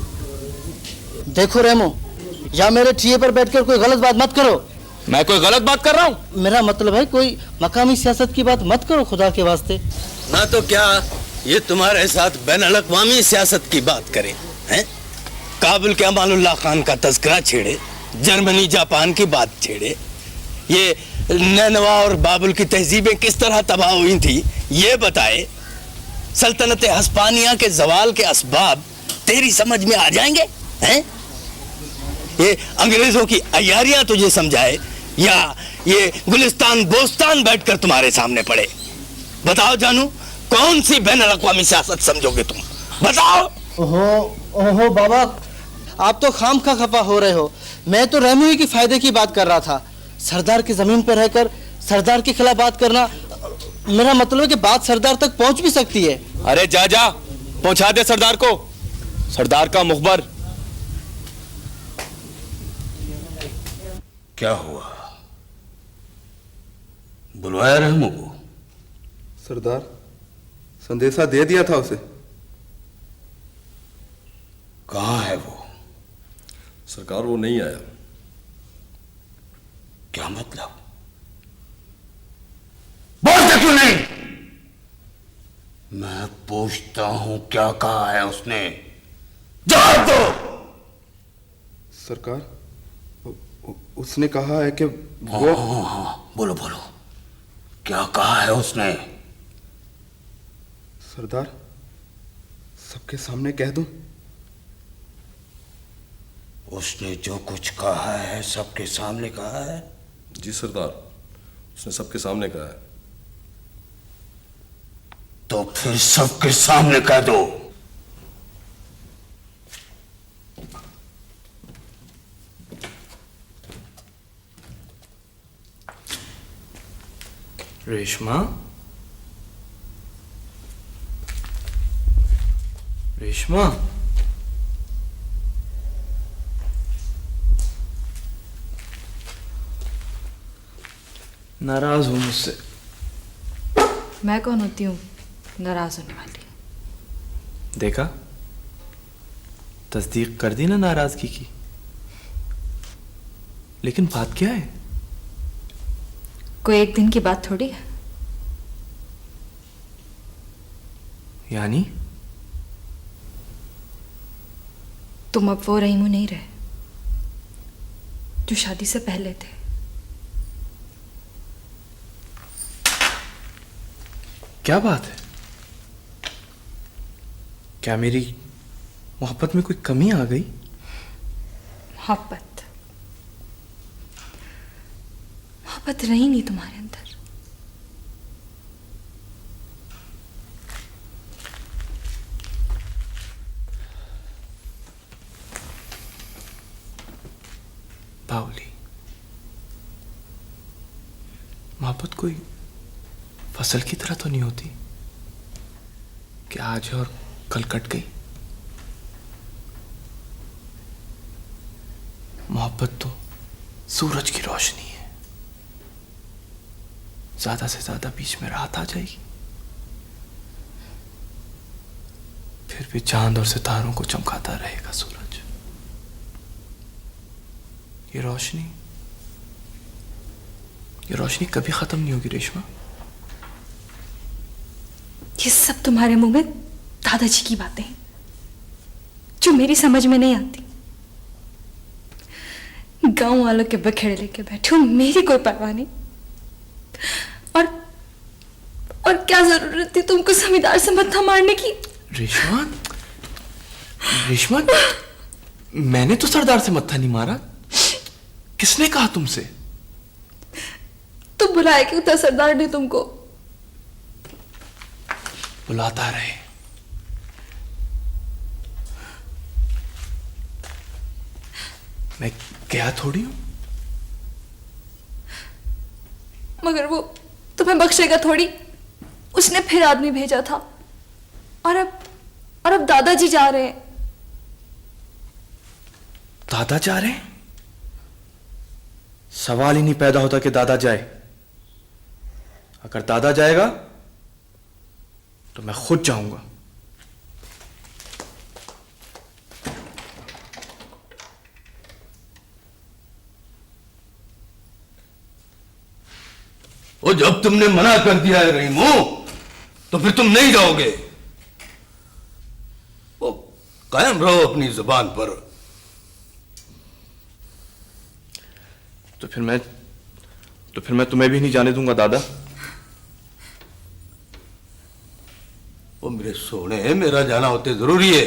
देखो रेमो, या मेरे टीए पर बैठकर कोई गलत बात मत करो। मैं कोई गलत बात कर रहा हूं? मेरा मतलब है कोई मकामी सियासत की बात मत करो खुदा के वास्ते। ना तो क्या ये तुम्हारे साथ बैनुल-अक़वामी सियासत की बात करें, हैं? काबुल के अमानुल्लाह खान का तज़किरा छेड़े, जर्मनी जापान की बात छेड़े, ये नैनवा और बाबुल की तहजीबें किस तरह तबाह हुई थी ये बताए, सल्तनत हस्पानिया के जवाल के असबाब तेरी समझ में आ जाएंगे, हैं? ये अंग्रेजों की अय्यारियां तुझे समझाए, या ये गुलिस्तान बोस्तान बैठकर तुम्हारे सामने पड़े? बताओ जानू, कौन सी बैनुल-अक़वामी सियासत समझोगे तुम? बताओ। ओहो बाबा, आप तो खाम खा खपा हो रहे हो। मैं तो रेमो ही के फायदे की बात कर रहा था। सरदार की जमीन पर रहकर सरदार के खिलाफ बात करना, मेरा मतलब है कि बात सरदार तक पहुंच भी सकती है। अरे जा पहुंचा दे सरदार को, सरदार का मुखबर। क्या हुआ? बुलवाया रहमो को? सरदार, संदेशा दे दिया था उसे। कहाँ है वो? सरकार वो नहीं आया। क्या मतलब? बोलते क्यों नहीं? मैं पूछता हूं क्या कहा है उसने, जवाब दो। सरकार, उसने कहा है कि वो हाँ, बोलो क्या कहा है उसने? सरदार, सबके सामने कह दूं? उसने जो कुछ कहा है सबके सामने कहा है? जी सरदार, उसने सबके सामने कहा है। तो फिर सबके सामने कह दो। रेशमा, नाराज हूं मुझसे। मैं कौन होती हूँ नाराज होने वाली? देखा, तस्दीक कर दी ना नाराजगी की। लेकिन बात क्या है? कोई एक दिन की बात थोड़ी है। यानी तुम अब वो रहीमू नहीं रहे जो शादी से पहले थे। क्या बात है? क्या मेरी मोहब्बत में कोई कमी आ गई? मोहब्बत रही नहीं तुम्हारे अंदर। बावली, मोहब्बत कोई फसल की तरह तो नहीं होती कि आज है और कल कट गई। मोहब्बत तो सूरज की रोशनी है, ज्यादा से ज्यादा बीच में रात आ जाएगी, फिर भी चांद और सितारों को चमकाता रहेगा सूरज। ये रोशनी कभी खत्म नहीं होगी रेशमा। ये सब तुम्हारे मुंह में दादाजी की बातें हैं जो मेरी समझ में नहीं आती। गांव वालों के बखेड़े लेके बैठे हो, मेरी कोई परवाह नहीं। और क्या जरूरत थी तुमको जमींदार से मत्था मारने की? रेशमा, मैंने तो सरदार से मत्था नहीं मारा। किसने कहा तुमसे? तुम बुलाए क्यों था सरदार ने तुमको? बुलाता रहे। मैं गया थोड़ी हूं। मगर वो तुम्हें बख्शेगा थोड़ी। उसने फिर आदमी भेजा था और अब दादाजी जा रहे हैं। दादा जा रहे हैं? सवाल ही नहीं पैदा होता कि दादा जाए। अगर दादा जाएगा तो मैं खुद जाऊंगा। वो जब तुमने मना कर दिया है रहीमू, तो फिर तुम नहीं जाओगे। वो कायम रहो अपनी जुबान पर। तो फिर मैं तुम्हें भी नहीं जाने दूंगा दादा। वो मेरे सोने, मेरा जाना होते जरूरी है।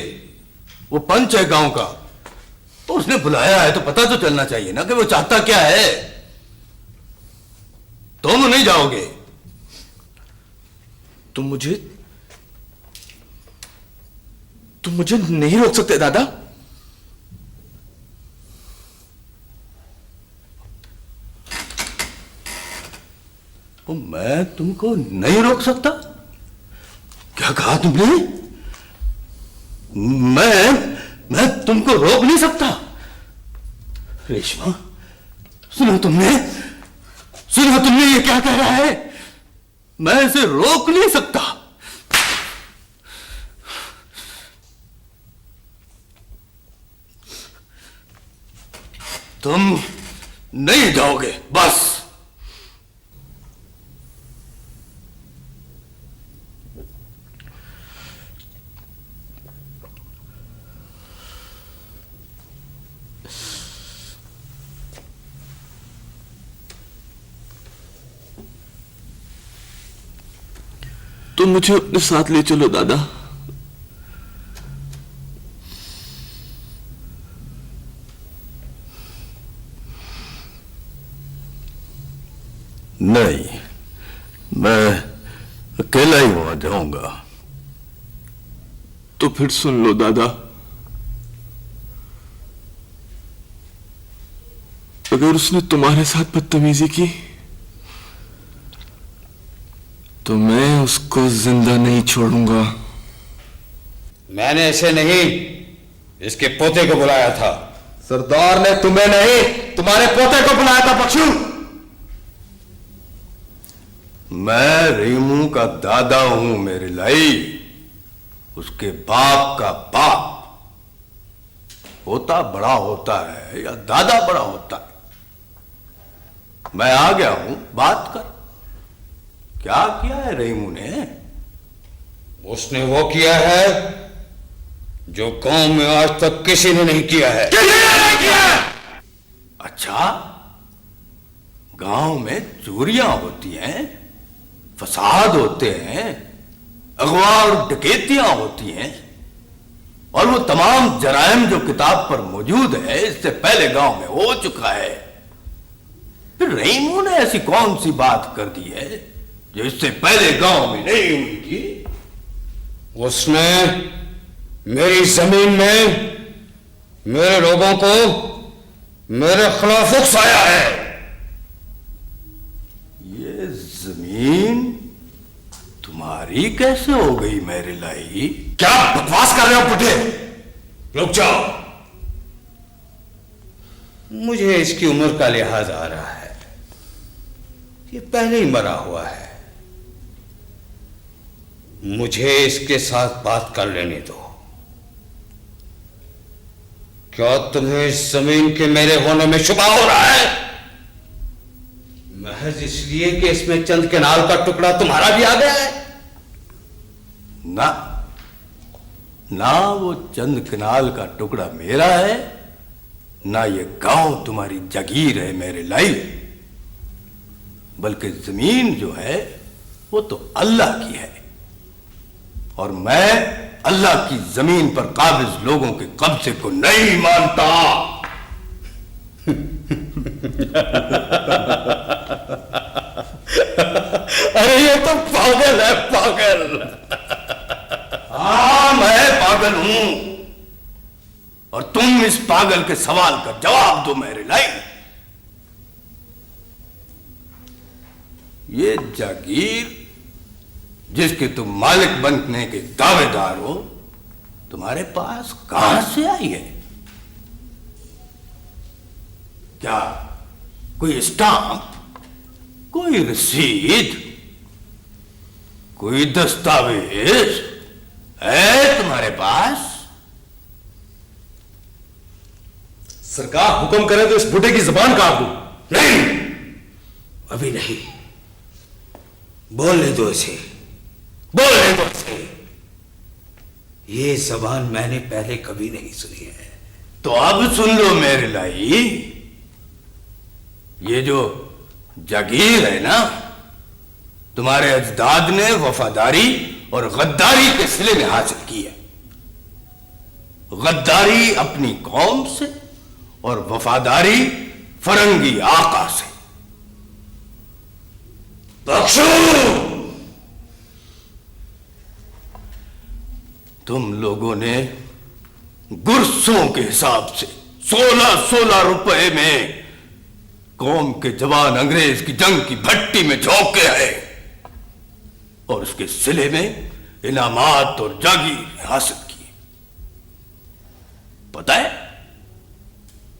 वो पंच है गांव का, तो उसने बुलाया है तो पता तो चलना चाहिए ना कि वो चाहता क्या है। तुम नहीं जाओगे। तुम मुझे नहीं रोक सकते दादा। तो मैं तुमको नहीं रोक सकता? क्या कहा तुमने? मैं तुमको रोक नहीं सकता? रेशमा, सुना तुमने ये क्या कह रहा है? मैं इसे रोक नहीं सकता। तुम नहीं जाओगे, बस। तुम मुझे अपने साथ ले चलो दादा। नहीं, मैं अकेला ही वहां जाऊंगा। तो फिर सुन लो दादा, अगर उसने तुम्हारे साथ बदतमीजी की तो मैं उसको जिंदा नहीं छोड़ूंगा। मैंने इसे नहीं, इसके पोते को बुलाया था। सरदार ने तुम्हें नहीं, तुम्हारे पोते को बुलाया था बख्शू। मैं रहीमू का दादा हूं मेरे लाई, उसके बाप का बाप। पोता बड़ा होता है या दादा बड़ा होता है? मैं आ गया हूं, बात कर। क्या किया है रहीमू ने? उसने वो किया है जो गांव में आज तक किसी ने नहीं किया है। अच्छा, गांव में चोरियां होती हैं, फसाद होते हैं, अगवा और डकैतियां होती हैं, और वो तमाम जराइम जो किताब पर मौजूद है इससे पहले गांव में हो चुका है। फिर रहीमू ने ऐसी कौन सी बात कर दी है जो इससे पहले गांव में नहीं हुई थी? उसने मेरी जमीन में मेरे लोगों को मेरे खिलाफ उकसाया है। ये जमीन तुम्हारी कैसे हो गई मेरे लाई? क्या बकवास कर रहे हो बुढ़े? रुक जाओ। मुझे इसकी उम्र का लिहाज आ रहा है। ये पहले ही मरा हुआ है। मुझे इसके साथ बात कर लेने दो। क्या तुम्हें इस जमीन के मेरे होने में शुबा हो रहा है? महज इसलिए कि इसमें चंद केनाल का टुकड़ा तुम्हारा भी आ गया है? ना वो चंद केनाल का टुकड़ा मेरा है, ना ये गांव तुम्हारी जागीर है मेरे लाई। बल्कि जमीन जो है वो तो अल्लाह की है, और मैं अल्लाह की जमीन पर काबिज लोगों के कब्जे को नहीं मानता। अरे ये तो पागल है, पागल। हाँ, मैं पागल हूं और तुम इस पागल के सवाल का जवाब दो मेरे लाई। ये जागीर जिसके तुम मालिक बनने के दावेदार हो, तुम्हारे पास कहां से आई है? क्या कोई स्टाम्प, कोई रसीद, कोई दस्तावेज है तुम्हारे पास? सरकार हुक्म करें तो इस बुढ़े की जुबान काट दूं। नहीं, अभी नहीं, बोलने दो इसे, बोलने दो इसे। ये जबान मैंने पहले कभी नहीं सुनी है। तो अब सुन लो मेरे लाई, ये जो जागीर है ना, तुम्हारे अजदाद ने वफादारी और गद्दारी के सिले में हासिल की है। गद्दारी अपनी कौम से और वफादारी फरंगी आका से। बख्शो, तुम लोगों ने गुरसों के हिसाब से 16-16 रुपए में कौम के जवान अंग्रेज की जंग की भट्टी में झोंके हैं और उसके सिले में इनामात और जागीर हासिल की। पता है,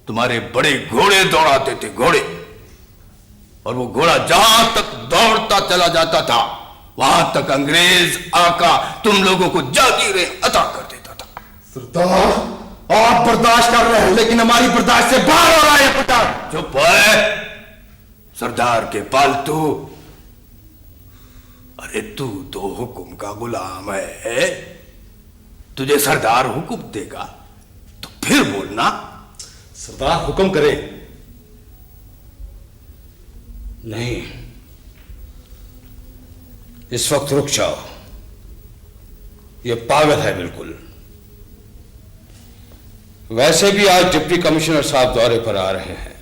तुम्हारे बड़े घोड़े दौड़ाते थे, घोड़े, और वो घोड़ा जहां तक दौड़ता चला जाता था वहां तक अंग्रेज आका तुम लोगों को जागीरें अता कर देता था। सरदार, आप बर्दाश्त कर रहे हैं लेकिन हमारी बर्दाश्त से बाहर हो रहा है बेटा। चुप है सरदार के पालतू। अरे तू तो हुक्म का गुलाम है, तुझे सरदार हुक्म देगा तो फिर बोलना। सरदार हुक्म करे। नहीं, इस वक्त रुक जाओ, ये पागल है बिल्कुल। वैसे भी आज डिप्टी कमिश्नर साहब दौरे पर आ रहे हैं,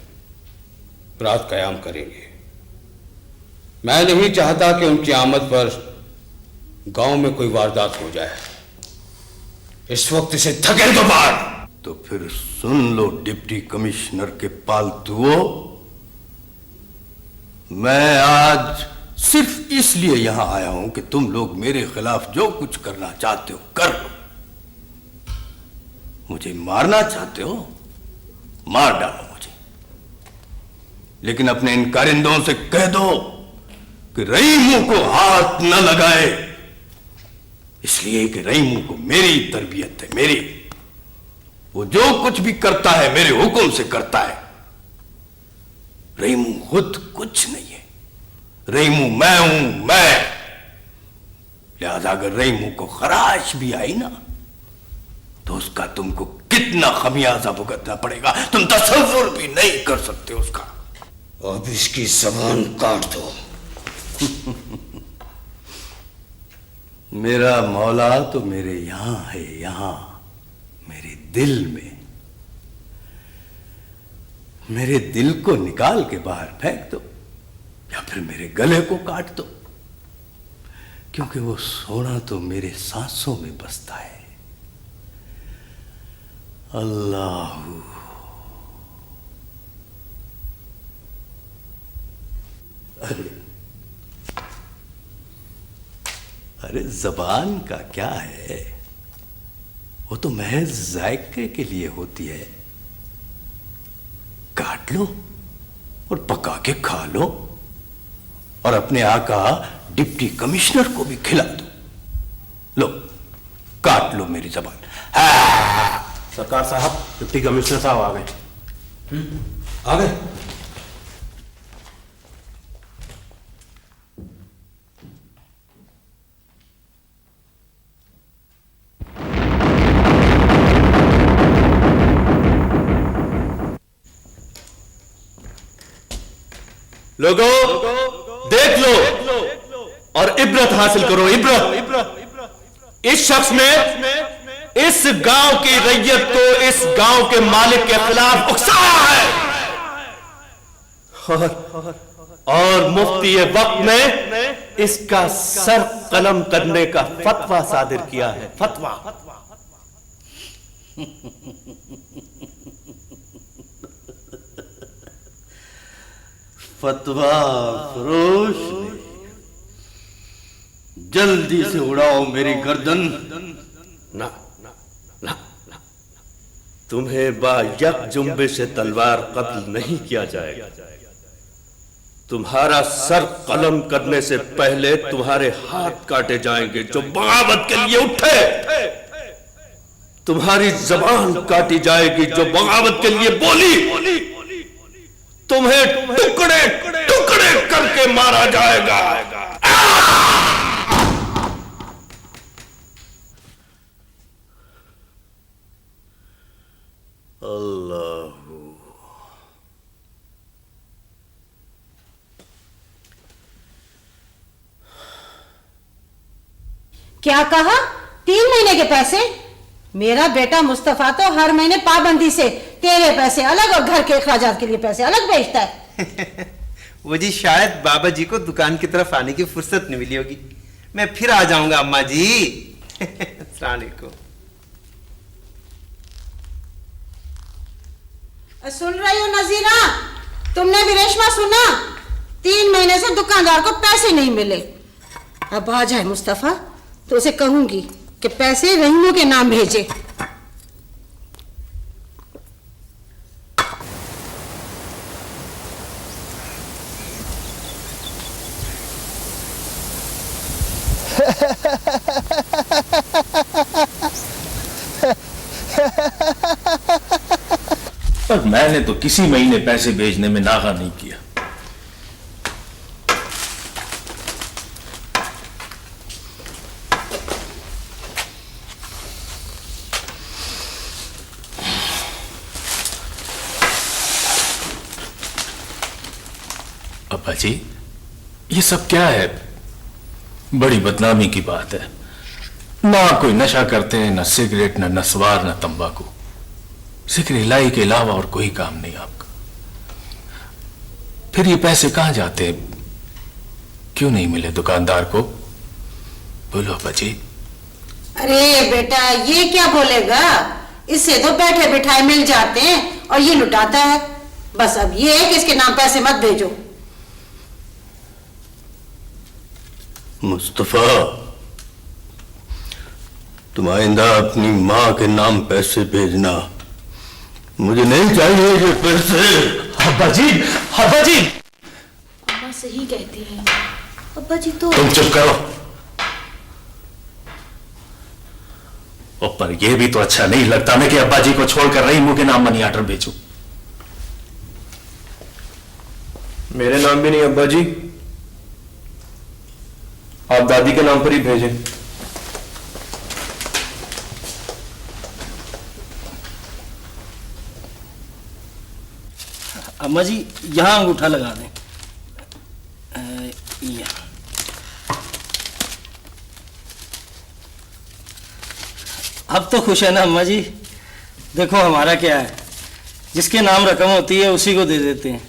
रात कयाम करेंगे। मैं नहीं चाहता कि उनकी आमद पर गांव में कोई वारदात हो जाए। इस वक्त इसे धकेल दो बाहर। तो फिर सुन लो डिप्टी कमिश्नर के पालतुओं, मैं आज सिर्फ इसलिए यहां आया हूं कि तुम लोग मेरे खिलाफ जो कुछ करना चाहते हो कर लो। मुझे मारना चाहते हो, मार डालो मुझे, लेकिन अपने इन कारिंदों से कह दो कि रहीमों को हाथ न लगाए, इसलिए कि रहीमों को मेरी तरबियत है, मेरी। वो जो कुछ भी करता है मेरे हुक्म से करता है। रहीमू खुद कुछ नहीं है, रहीमू मैं हूं, मैं। लिहाजा अगर रहीमू को खराश भी आई ना तो उसका तुमको कितना खमियाजा भुगतना पड़ेगा तुम तसव्वुर भी नहीं कर सकते उसका। अब इसकी जबान काट दो। मेरा मौला तो मेरे यहां है, यहां मेरे दिल में। मेरे दिल को निकाल के बाहर फेंक दो या फिर मेरे गले को काट दो, क्योंकि वो सोना तो मेरे सांसों में बसता है। अल्लाह। अरे जबान का क्या है, वो तो महज जायके के लिए होती है। काट लो और पका के खा लो और अपने आका डिप्टी कमिश्नर को भी खिला दो। लो काट लो मेरी जबान। सरकार साहब, डिप्टी कमिश्नर साहब आ गए। आ गए? लोगों, देख लो और इबरत हासिल करो, इबरत। इस शख्स ने इस गांव की रैयत को इस गांव के मालिक के खिलाफ उकसाया है और मुफ्ती वक्त ने इसका सर कलम करने का फतवा सादिर किया है। फतवा। फतवा फरोश, जल्दी से उड़ाओ मेरी गर्दन। ना ना ना ना, तुम्हें बायक जुम्बे से तलवार कत्ल नहीं किया जाएगा। तुम्हारा सर कलम करने से पहले तुम्हारे हाथ काटे जाएंगे जो बगावत के लिए उठे। तुम्हारी जबान काटी जाएगी जो बगावत के लिए बोली। तुम्हें टुकड़े टुकड़े करके मारा जाएगा। अल्लाह। क्या कहा? 3 महीने के पैसे? मेरा बेटा मुस्तफा तो हर महीने पाबंदी से तेरे पैसे अलग और घर के अखराजात के लिए पैसे अलग भेजता है। वो जी शायद बाबा जी को दुकान की तरफ आने की फुर्सत नहीं मिली होगी। मैं फिर आ जाऊंगा अम्मा जी। अस्सलाम वालेकुम। सुन रही हो नजीरा? तुमने भी रेशमा सुना? 3 महीने से दुकानदार को पैसे नहीं मिले। अब आ जाए मुस्तफा तो उसे कहूंगी कि पैसे रहीमों के नाम भेजे। पर मैंने तो किसी महीने पैसे भेजने में नागा नहीं किया। अब्बा जी, ये सब क्या है? बड़ी बदनामी की बात है। ना कोई नशा करते हैं, ना सिगरेट, ना नस्वार, ना तंबाकू। जिक्र इलाही के अलावा और कोई काम नहीं आपका। फिर ये पैसे कहां जाते? क्यों नहीं मिले दुकानदार को? बोलो अब्बा जी। अरे बेटा, ये क्या बोलेगा? इससे तो बैठे बिठाए मिल जाते हैं और ये लुटाता है। बस अब ये है कि इसके नाम पैसे मत भेजो। मुस्तफा, तुम आइंदा अपनी माँ के नाम पैसे भेजना। मुझे नहीं चाहिए ये पैसे। अब्बा जी, अब्बा जी। अम्मा सही कहती है। अब्बा जी तो तुम चुप करो। पर यह भी तो अच्छा नहीं लगता मैं कि अब्बा जी को छोड़कर रहीमों के नाम मनी ऑर्डर बेचूं। मेरे नाम भी नहीं अब्बा जी, आप दादी के नाम पर ही भेजें। अम्मा जी, यहां अंगूठा लगा दें। अब तो खुश है ना अम्मा जी? देखो हमारा क्या है, जिसके नाम रकम होती है उसी को दे देते हैं।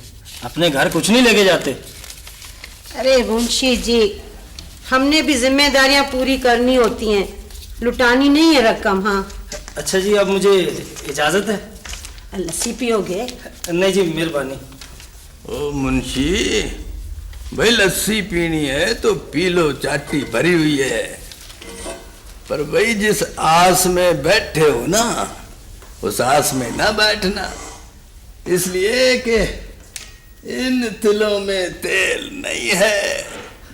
अपने घर कुछ नहीं लेके जाते। अरे मुंशी जी, हमने भी जिम्मेदारियां पूरी करनी होती हैं, लुटानी नहीं है रकम। हाँ अच्छा जी, अब मुझे इजाजत है? लस्सी पियोगे? नहीं जी, मेहरबानी। ओ मुंशी भाई, लस्सी पीनी है तो पी लो, चाटी भरी हुई है। पर भाई जिस आस में बैठे हो ना, उस आस में ना बैठना, इसलिए कि इन तिलों में तेल नहीं है।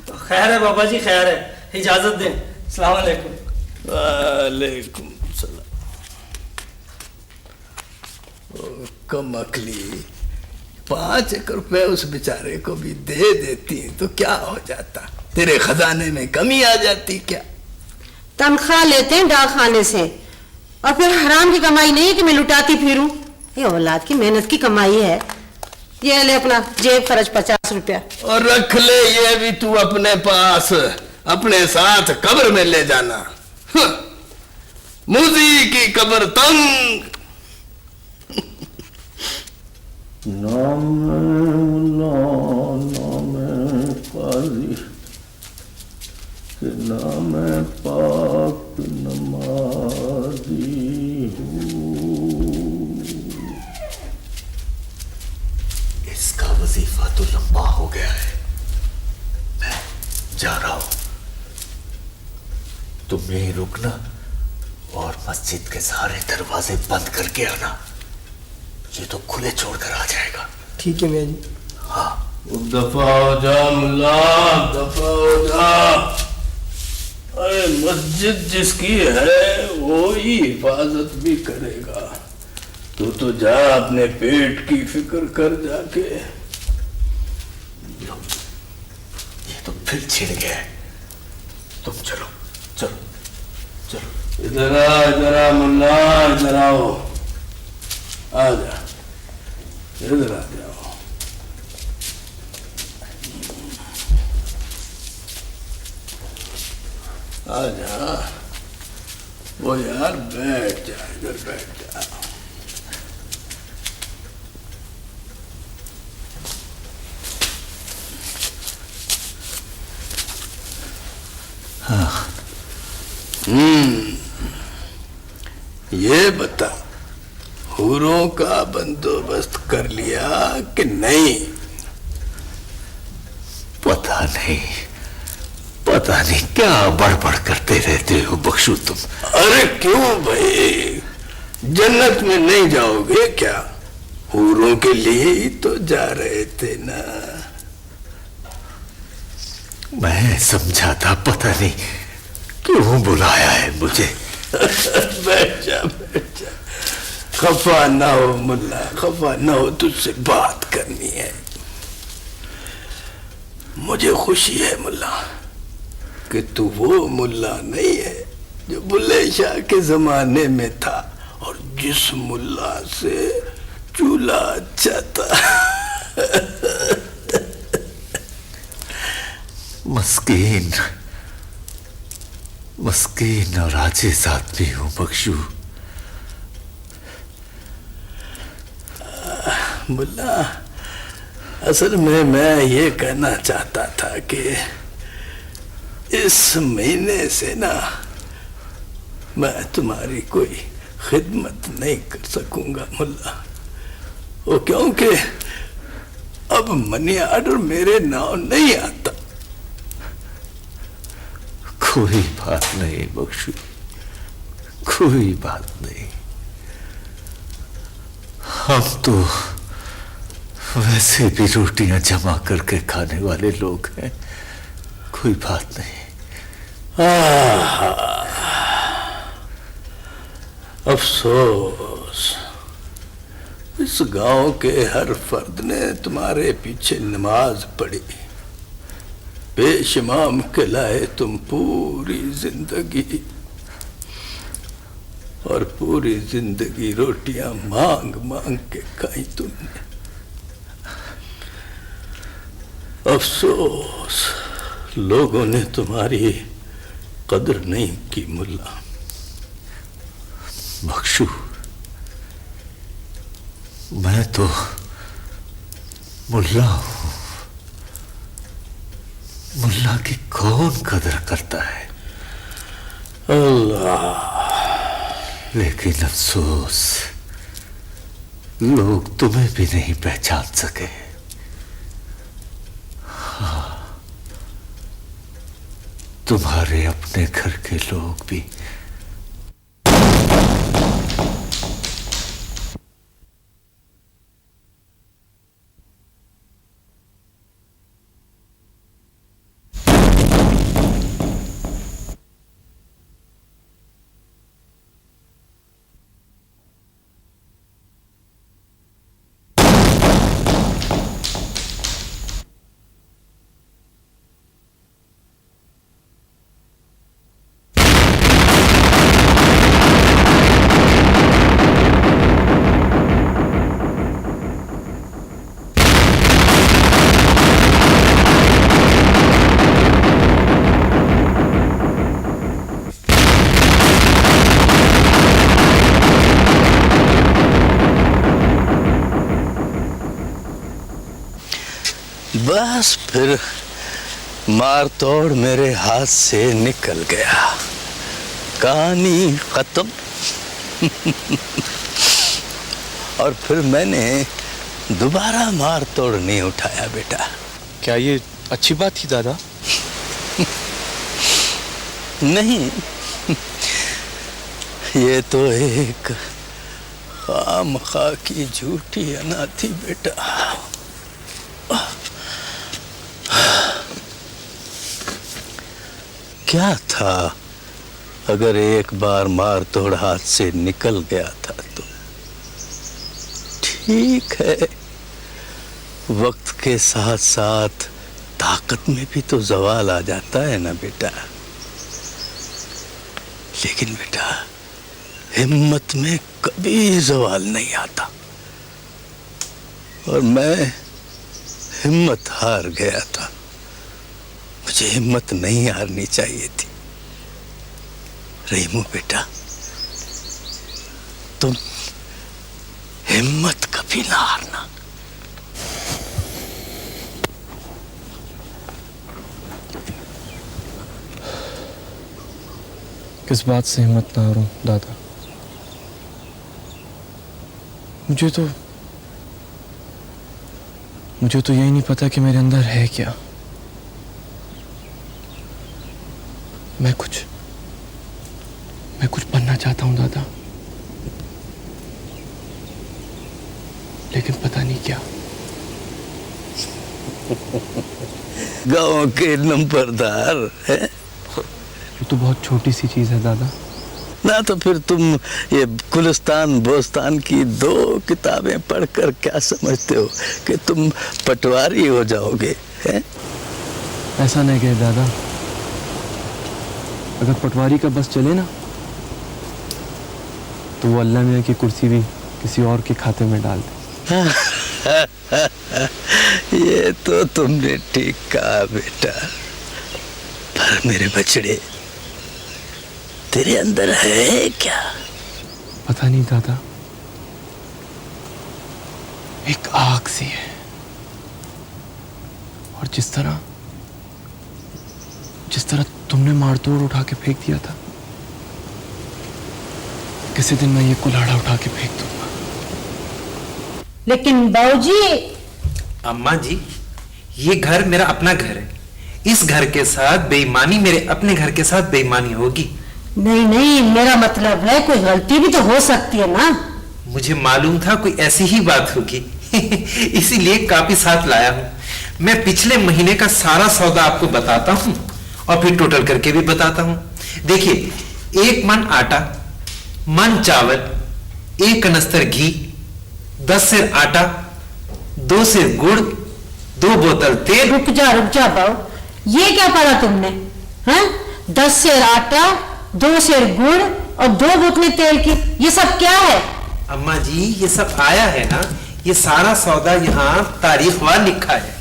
तो खैर है बाबा जी, खैर है, इजाजत दें। अस्सलाम वालेकुम। वालेकुम सलाम। कम अकली, 5 रुपए उस बेचारे को भी दे देती तो क्या हो जाता? तेरे खजाने में कमी आ जाती क्या? तनख्वाह लेते हैं डाक खाने से, और फिर हराम की कमाई नहीं है कि मैं लुटाती फिरूं। ये औलाद की मेहनत की कमाई है। ये ले अपना जेब खर्च 50 रुपया। और रख ले ये भी तू अपने पास, अपने साथ कब्र में ले जाना। मूजी की कब्र तंग। नाम काजी के नाम पाक नमाजी हूँ। इसका वजीफा तो लंबा हो गया है, मैं जा रहा हूं। तुम यहीं रुकना और मस्जिद के सारे दरवाजे बंद करके आना। ये तो खुले छोड़कर आ जाएगा। ठीक है मियाँ जी। हाँ। दफा हो जा मुल्ला, दफा हो जा। अरे मस्जिद जिसकी है वो ही हिफाजत भी करेगा। तू तो जा अपने पेट की फिक्र कर जाके। ये तो फिर छिड़ गया। तुम चलो चलो चलो। इधर आ मुल्ला, इधर आओ। आ जा, इधर आ जाओ। आ जा। वो यार बैठ जा, इधर बैठ जा। हाँ। ये बता, हूरों का बंदोबस्त कर लिया कि नहीं? पता नहीं, पता नहीं क्या बड़बड़ करते रहते हो बख्शू तुम। अरे क्यों भाई, जन्नत में नहीं जाओगे क्या? हूरों के लिए ही तो जा रहे थे ना। मैं समझा था, पता नहीं क्यों बुलाया है मुझे। बैठ जा, बैठ जा। खफा ना हो मुल्ला, खफा ना हो, तुझसे बात करनी है। मुझे खुशी है मुल्ला कि तू वो मुल्ला नहीं है जो बुल्ले शाह के जमाने में था और जिस मुल्ला से चूल्हा अच्छा था। मस्कीन मस्कीन और आजिज आदमी हूं बख्शू। मुल्ला, असल में मैं ये कहना चाहता था कि इस महीने से ना मैं तुम्हारी कोई खिदमत नहीं कर सकूंगा मुल्ला। वो क्योंकि अब मनी ऑर्डर मेरे नाम नहीं आता। कोई बात नहीं बख्शू, कोई बात नहीं। हम तो वैसे भी रोटियां जमा करके खाने वाले लोग हैं, कोई बात नहीं। अफसोस, इस गांव के हर फर्द ने तुम्हारे पीछे नमाज पढ़ी, बेशमाम खिलाए तुम पूरी जिंदगी, और पूरी जिंदगी रोटियां मांग मांग के खाई तुमने। अफसोस, लोगों ने तुम्हारी कदर नहीं की मुल्ला। बख्शू, मैं तो मुल्ला हूं। मुल्ला की कौन कदर करता है? अल्लाह। लेकिन अफसोस, लोग तुम्हें भी नहीं पहचान सके। हाँ, तुम्हारे अपने घर के लोग भी। बस फिर मार तोड़ मेरे हाथ से निकल गया, कहानी खत्म। और फिर मैंने दोबारा मार तोड़ नहीं उठाया बेटा। क्या ये अच्छी बात थी दादा? नहीं, ये तो एक खामखा की झूठी अना थी बेटा। क्या था अगर एक बार मार तोड़ हाथ से निकल गया था तो ठीक है, वक्त के साथ साथ ताकत में भी तो जवाल आ जाता है ना बेटा। लेकिन बेटा हिम्मत में कभी जवाल नहीं आता, और मैं हिम्मत हार गया था। मुझे हिम्मत नहीं हारनी चाहिए थी। रहीमू बेटा, तुम हिम्मत कभी ना हारना। किस बात से हिम्मत ना हारूं दादा? मुझे तो यही नहीं पता कि मेरे अंदर है क्या। मैं कुछ बनना चाहता हूं दादा, लेकिन पता नहीं क्या। गांव के नंबरदार है? ये तो बहुत छोटी सी चीज है दादा। ना तो फिर तुम ये गुलिस्तान बोस्तान की 2 किताबें पढ़कर क्या समझते हो कि तुम पटवारी हो जाओगे? हैं? ऐसा नहीं कहे दादा, अगर पटवारी का बस चले ना तो वो अल्लाह मियां की कुर्सी भी किसी और के खाते में डाल दे। ये तो तुमने ठीक कहा बेटा, पर मेरे बछड़े तेरे अंदर है क्या? पता नहीं दादा, एक आग सी है, और जिस तरह तुमने मारतोड़ उठा के फेंक दिया था, किसी दिन मैं ये कुल्हाड़ा उठा के फेंक दूंगा। लेकिन बाबूजी। अम्मा जी, ये घर मेरा अपना घर है। इस घर के साथ बेईमानी मेरे अपने घर के साथ बेईमानी होगी। नहीं नहीं, मेरा मतलब है कोई गलती भी तो हो सकती है ना। मुझे मालूम था कोई ऐसी ही बात होगी इसीलिए काफी साथ लाया हूं। मैं पिछले महीने का सारा सौदा आपको बताता हूं और फिर टोटल करके भी बताता हूं। देखिए, 1 मन आटा, मन चावल, 1 कनस्तर घी, 10 सेर आटा, 2 सेर गुड़, 2 बोतल तेल। रुक जा बाबू, ये क्या पढ़ा तुमने? हैं? 10 सेर आटा, 2 सेर गुड़ और 2 बोतलें तेल की, ये सब क्या है? अम्मा जी, ये सब आया है ना, ये सारा सौदा यहाँ तारीखवार लिखा है।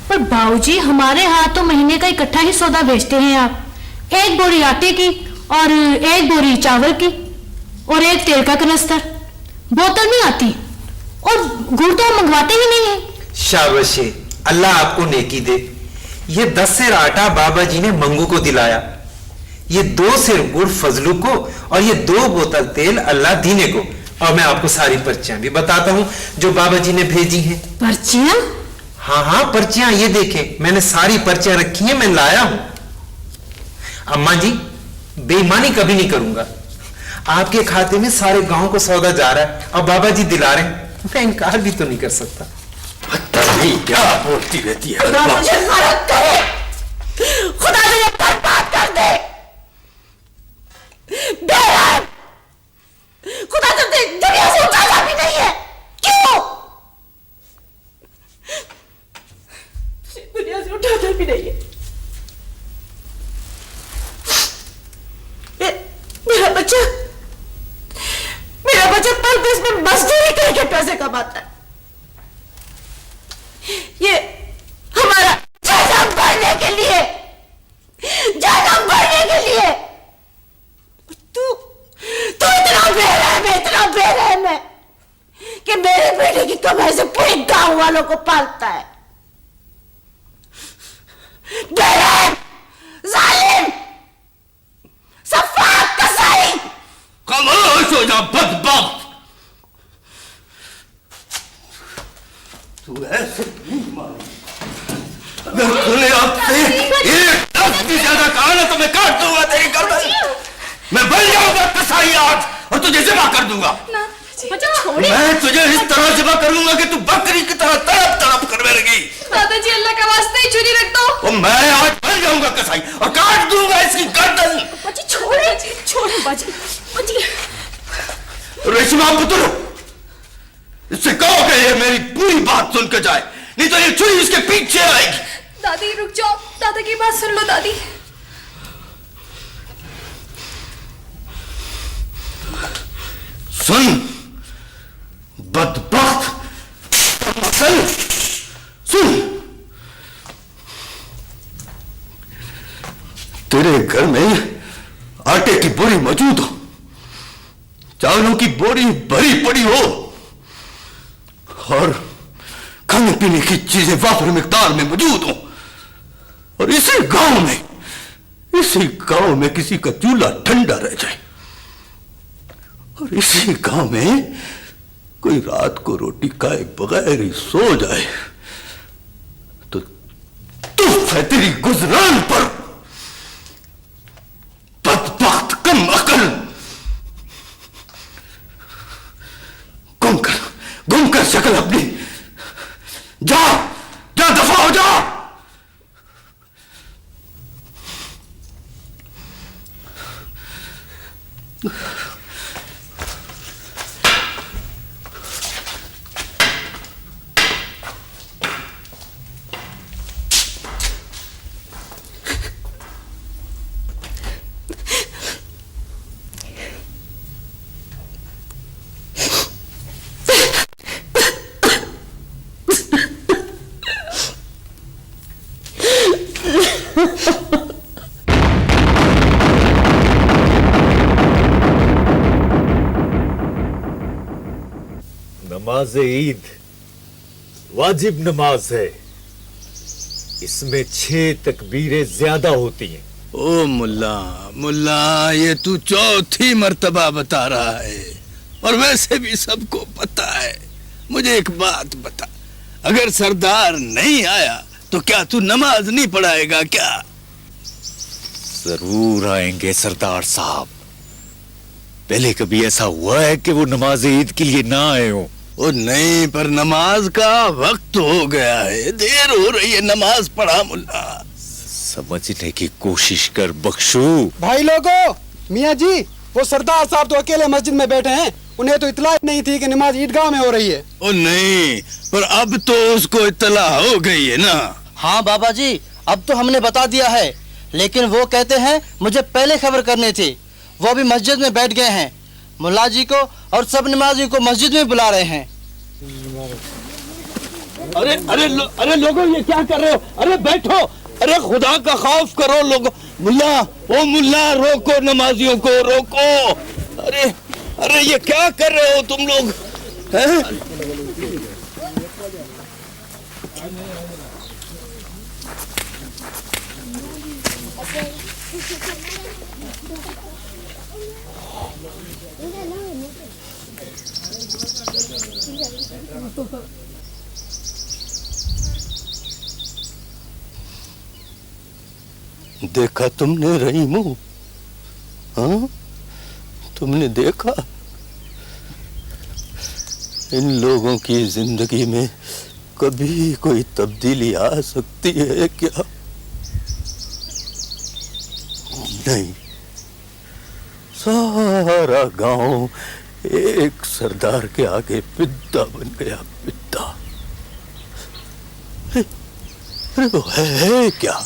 पर बाबूजी, हमारे यहाँ तो महीने का इकट्ठा ही सौदा भेजते हैं आप। 1 बोरी आटे की और 1 बोरी चावल की और 1 तेल का कनस्तर। बोतल नहीं आती और गुड़ तो हम मंगवाते ही नहीं है। शाबाश, अल्लाह आपको नेकी दे। ये 10 सेर आटा बाबा जी ने मंगू को दिलाया, ये 2 सेर गुड़ फजलू को और ये 2 बोतल तेल अल्लाह दीने को। और मैं आपको सारी पर्चियां भी बताता हूं जो बाबा जी ने भेजी हैं। पर्चियां? हाँ, पर्चियां ये देखें, मैंने सारी पर्चियां रखी हैं, मैं लाया हूं। अम्मा जी, बेईमानी कभी नहीं करूंगा। आपके खाते में सारे गांव को सौदा जा रहा है और बाबा जी दिला रहे हैं, मैं इनकार भी तो नहीं कर सकता। क्या बोलती रहती है? खुदा मुझे मदद करे, खुदा मुझे बर्बाद कर दे। बेरहम, खुदा तो दुनिया से उठाना भी नहीं है। क्यों? दुनिया से उठाना भी नहीं है। मेरा बच्चा परदेश में मजदूरी करके पैसे कमाता है। ये हमारा जन्म भरने के लिए, जन्म भरने के लिए। तू इतना बेरहम है कि मेरे बेटे की कमाई से पूरे गांव वालों को पालता है। तू ऐसे नहीं मारेगी। अगर तूने आपसे एक लफ्ज भी ज्यादा कहा ना तो मैं काट दूंगा तेरी गर्दन। मैं बन जाऊंगा कसाई आज और तुझे ज़िबा कर दूंगा। मैं तुझे इस तरह ज़िबा करूंगा कि तू बकरी की तरह तड़प तड़प कर मरेगी। दादाजी अल्लाह का वास्ता ही छुरी रख दो। तो मैं आज बन जाऊंगा कसाई और काट दूंगा इसकी गर्दन। बाजी छोड़े छोड़े बाजी बाजी। रेशमा पुत्र, इससे कहो कि ये मेरी पूरी बात सुन के जाए, नहीं तो ये छुरी इसके पीछे आएगी। दादी रुक जाओ, दादा की बात सुन लो दादी। सुन बदबख्त, सुन, तेरे घर में आटे की बोरी मौजूद हो, चावलों की बोरी भरी पड़ी हो और खाने पीने की चीजें वाफिर मिकदार में मौजूद हो, और इसी गांव में किसी का चूल्हा ठंडा रह जाए, और इसी गांव में कोई रात को रोटी खाए बगैर ही सो जाए, तो तुफ है तेरी गुजरान पर। बदबख्त कम अकल, गुम कर शक्ल अपनी, जा जा दफा हो जा। नमाज ईद वाजिब नमाज है, इसमें 6 तकबीरें ज्यादा होती हैं। ओ मुल्ला ये तू चौथी मर्तबा बता रहा है, और वैसे भी सबको पता है। मुझे एक बात बता, अगर सरदार नहीं आया तो क्या तू नमाज नहीं पढ़ाएगा क्या? जरूर आएंगे सरदार साहब। पहले कभी ऐसा हुआ है कि वो नमाज ईद के लिए ना आए हो? ओ नहीं, पर नमाज का वक्त हो गया है, देर हो रही है, नमाज पढ़ा मुल्ला। समझने की कोशिश कर बख्शू। भाई लोगों, मियाँ जी, वो सरदार साहब तो अकेले मस्जिद में बैठे हैं, उन्हें तो इतला नहीं थी कि नमाज ईदगाह में हो रही है। ओ नहीं, पर अब तो उसको इतला हो गई है ना। हाँ बाबा जी, अब तो हमने बता दिया है, लेकिन वो कहते हैं मुझे पहले खबर करनी थी। वो भी मस्जिद में बैठ गए हैं, मुल्ला जी को और सब नमाजी को मस्जिद में बुला रहे हैं। अरे लोगों, ये क्या कर रहे हो? अरे बैठो, अरे खुदा का खौफ करो लोगों। मुल्ला रोको, नमाजियों को रोको। अरे ये क्या कर रहे हो तुम लोग? देखा तुमने रहीमू? हाँ, तुमने देखा? इन लोगों की जिंदगी में कभी कोई तब्दीली आ सकती है क्या? नहीं, सारा गांव एक सरदार के आगे पिद्दा बन गया, पिद्दा। अरे वो है क्या?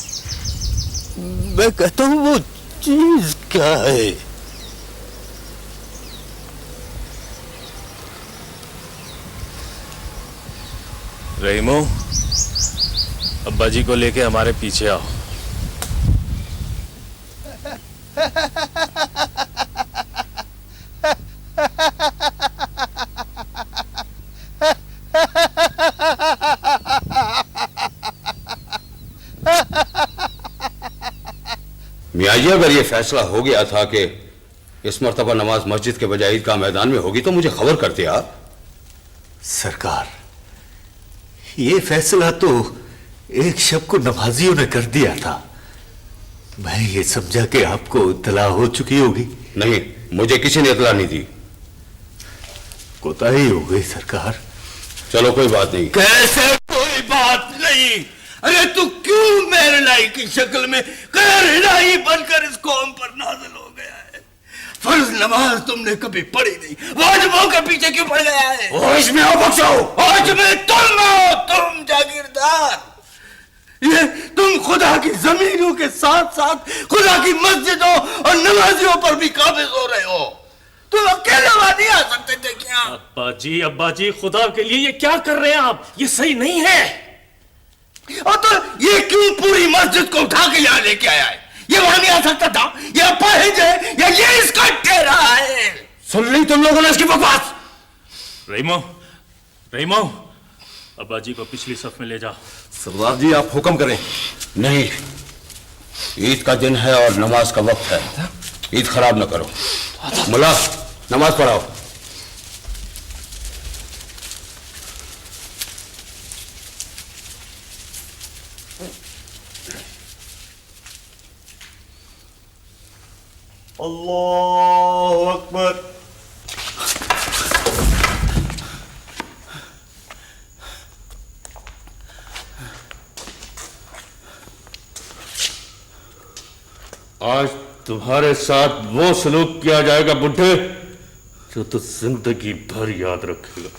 मैं कहता हूं वो चीज क्या है? रहीमो, अब्बा जी को लेके हमारे पीछे आओ। मियाँ जी, अगर ये फैसला हो गया था कि इस मर्तबा नमाज मस्जिद के बजाय ईदगाह मैदान में होगी तो मुझे खबर करते आप। सरकार, ये फैसला तो एक शब को नमाजियों ने कर दिया था। मैं ये समझा कि आपको इत्तला हो चुकी होगी। नहीं, मुझे किसी ने इत्तला नहीं दी। कोताही हो गई सरकार। चलो कोई बात नहीं। कैसे कोई बात नहीं? अरे तू क्यों मेरे की शक्ल में कहरलाई बनकर इस कौम पर नाज़िल हो गया है? फर्ज नमाज तुमने कभी पढ़ी नहीं, वाजिबों के पीछे क्यों पड़ गया है? होश में आओ बख्शो। होश में तुम हो, तुम जागीरदार। ये तुम खुदा की जमीनों के साथ साथ खुदा की मस्जिदों और नमाजियों पर भी काबिज हो रहे हो। तुम अकेले वहां नहीं आ सकते थे क्या? अब्बा जी खुदा के लिए ये क्या कर रहे हैं आप? ये सही नहीं है। और तो ये क्यों पूरी मस्जिद को उठा के यहाँ लेके आया है? ये वहां नहीं आ सकता था? ये अपाहिज है या ये इसका ठहरा है? सुन ली तुम लोगों ने इसकी बकवास? रहीमो, अब्बा जी को पिछली सफ में ले जाओ। सरदार जी आप हुक्म करें। नहीं, ईद का दिन है और नमाज का वक्त है। ईद खराब न करो। मुल्ला, नमाज पढ़ाओ। अल्लाहु अकबर। आज तुम्हारे साथ वो सलूक किया जाएगा बुढ़े जो तो जिंदगी भर याद रखेगा।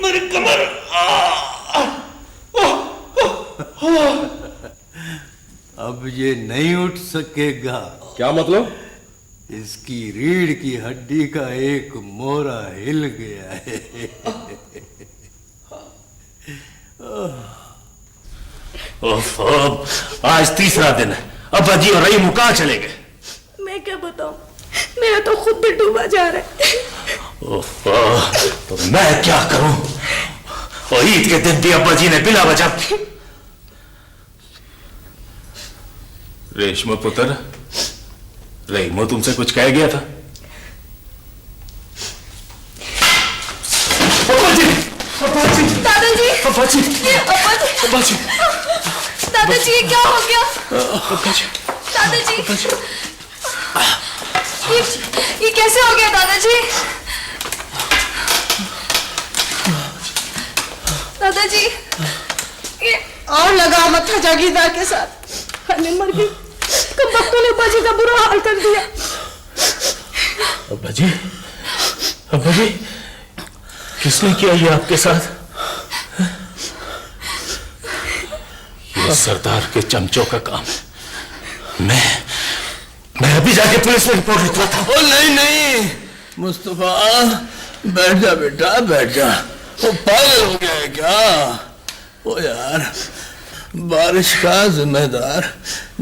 मेरी कमर। अब ये नहीं उठ सकेगा। क्या मतलब? इसकी रीढ़ की हड्डी का एक मोरा हिल गया है। आज तीसरा दिन है। अब्बा जी और रहीम कहाँ चले गए? मैं क्या बताऊं, मेरा तो खुद भी डूबा जा रहा है। तो मैं क्या करूं? और ईद के दिन भी अब्बा जी ने बिना वजह। रेशमा पुत्र, रहीमो तुमसे कुछ कह गया था? दादाजी, दादाजी ये क्या हो गया? दादाजी, ये कैसे हो गया दादाजी? दादाजी, ये और लगा मत्था जागीरदार के साथ। हमें मर गई। कब बच्चों ने बाजी का बुरा हाल कर दिया। अब्बा जी, किसने किया ये आपके साथ? ये सरदार के चमचों का काम है। मैं अभी जाके पुलिस में रिपोर्ट लिखवाता हूं। नहीं मुस्तफा, बैठ जा बेटा, बैठ जा। वो पागल हो गया है क्या? ओ यार, बारिश का जिम्मेदार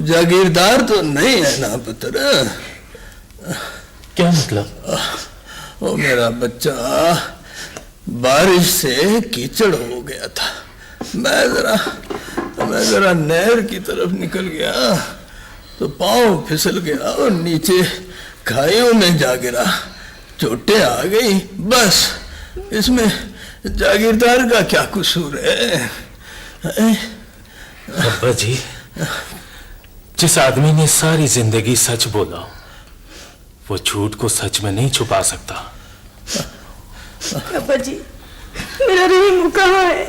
जागीरदार तो नहीं है ना पुत्र? क्या मतलब? वो मेरा बच्चा बारिश से कीचड़ हो गया था। मैं जरा नहर की तरफ निकल गया तो पांव फिसल गया और नीचे खाइयों में जा गिरा। चोटें आ गई। बस इसमें जागीरदार का क्या कसूर है? अब्बा जी, जिस आदमी ने सारी जिंदगी सच बोला, वो झूठ को सच में नहीं छुपा सकता। अब्बा जी, मेरा रहीमू कहाँ है?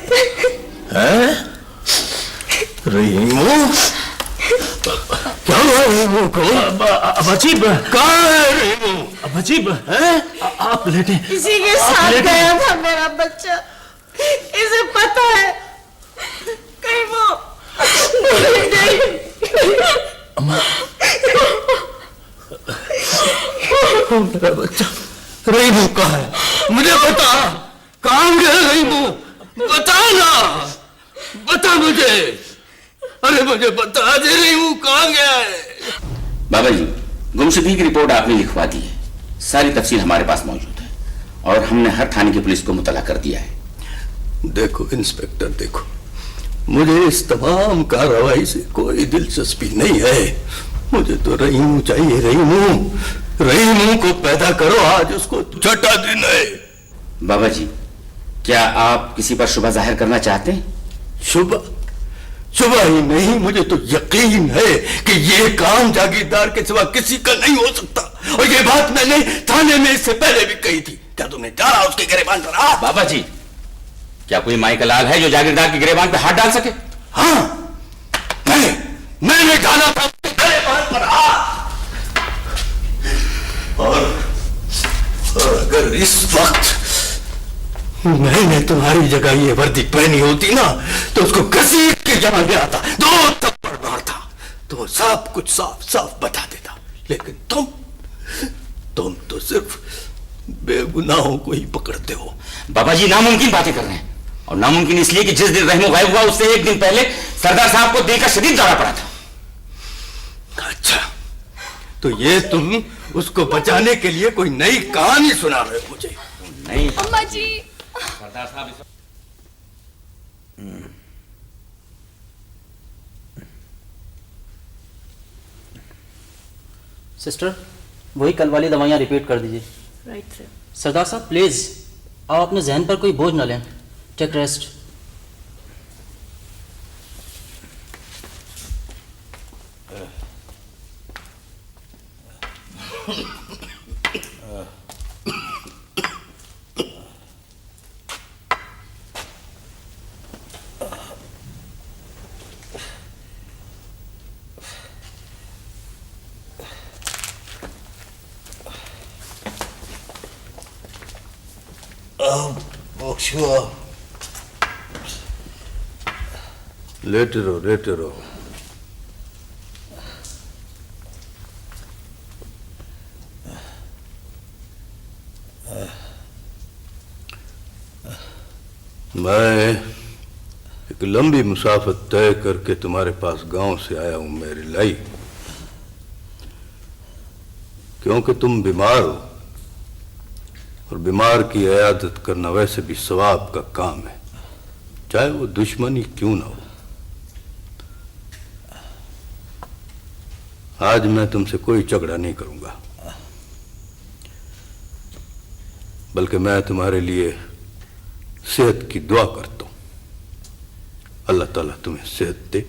रहीमू? क्या हुआ रहीमू को? अब्बा जी, कहाँ है रहीमू? अब्बा जी, आप लेटे। इसी के साथ गया था मेरा बच्चा। इसे पता है कहीं वो मेरा बच्चा रहीमू कहाँ है? मुझे बता, कहाँ गया रहीमू? बता ना, बता मुझे। अरे मुझे बता दे रहीमू कहाँ गया है? बाबा जी, गुमशुदगी की रिपोर्ट आपने लिखवा दी है। सारी तफसील हमारे पास मौजूद है और हमने हर थाने की पुलिस को मुतला कर दिया है। देखो इंस्पेक्टर, देखो, मुझे इस तमाम कार्रवाई से कोई दिलचस्पी नहीं है। मुझे तो रहीमू चाहिए, रहीमू। रहीमू को पैदा करो, आज उसको छठा दिन है। बाबा जी, क्या आप किसी पर शुबह जाहिर करना चाहते हैं? शुबह ही नहीं, मुझे तो यकीन है कि ये काम जागीरदार के सिवा किसी का नहीं हो सकता। और ये बात मैंने थाने में इससे पहले भी कही थी। क्या तुमने जाना उसके गिरेबान पर? बाबा जी, क्या कोई माई का लाल है जो जागीरदार के गिरेबान पर हाथ डाल सके? हाँ, मैंने डाला था उसके गिरेबान पर हाथ। और अगर इस वक्त मैंने तुम्हारी जगह ये वर्दी पहनी होती ना, तो उसको घसीट के जमा ले आता, 2 थप्पड़ मारता, तो वो सब कुछ साफ साफ बता देता। लेकिन तुम तो सिर्फ बेगुनाहों को ही पकड़ते हो। बाबा जी नामुमकिन बातें कर रहे हैं, और नामुमकिन इसलिए कि जिस दिन रहमो गायब हुआ उससे 1 दिन पहले सरदार साहब को दिल का शदीद दौरा पड़ा था। अच्छा, तो ये तुम उसको बचाने के लिए कोई नई कहानी सुना रहे हो मुझे? नहीं अम्मा जी। सरदार साहब सिस्टर, वही कल वाली दवाइयाँ रिपीट कर दीजिए। Right sir. सरदार साहब प्लीज, आप अपने जहन पर कोई बोझ न लें। Take rest. लेटे रहो, लेटे रहो। मैं एक लंबी मुसाफत तय करके तुम्हारे पास गांव से आया हूं मेरी लाई, क्योंकि तुम बीमार हो, और बीमार की इयादत करना वैसे भी सवाब का काम है, चाहे वो दुश्मनी क्यों ना हो। आज मैं तुमसे कोई झगड़ा नहीं करूंगा, बल्कि मैं तुम्हारे लिए सेहत की दुआ करता हूं। अल्लाह ताला तुम्हें सेहत दे,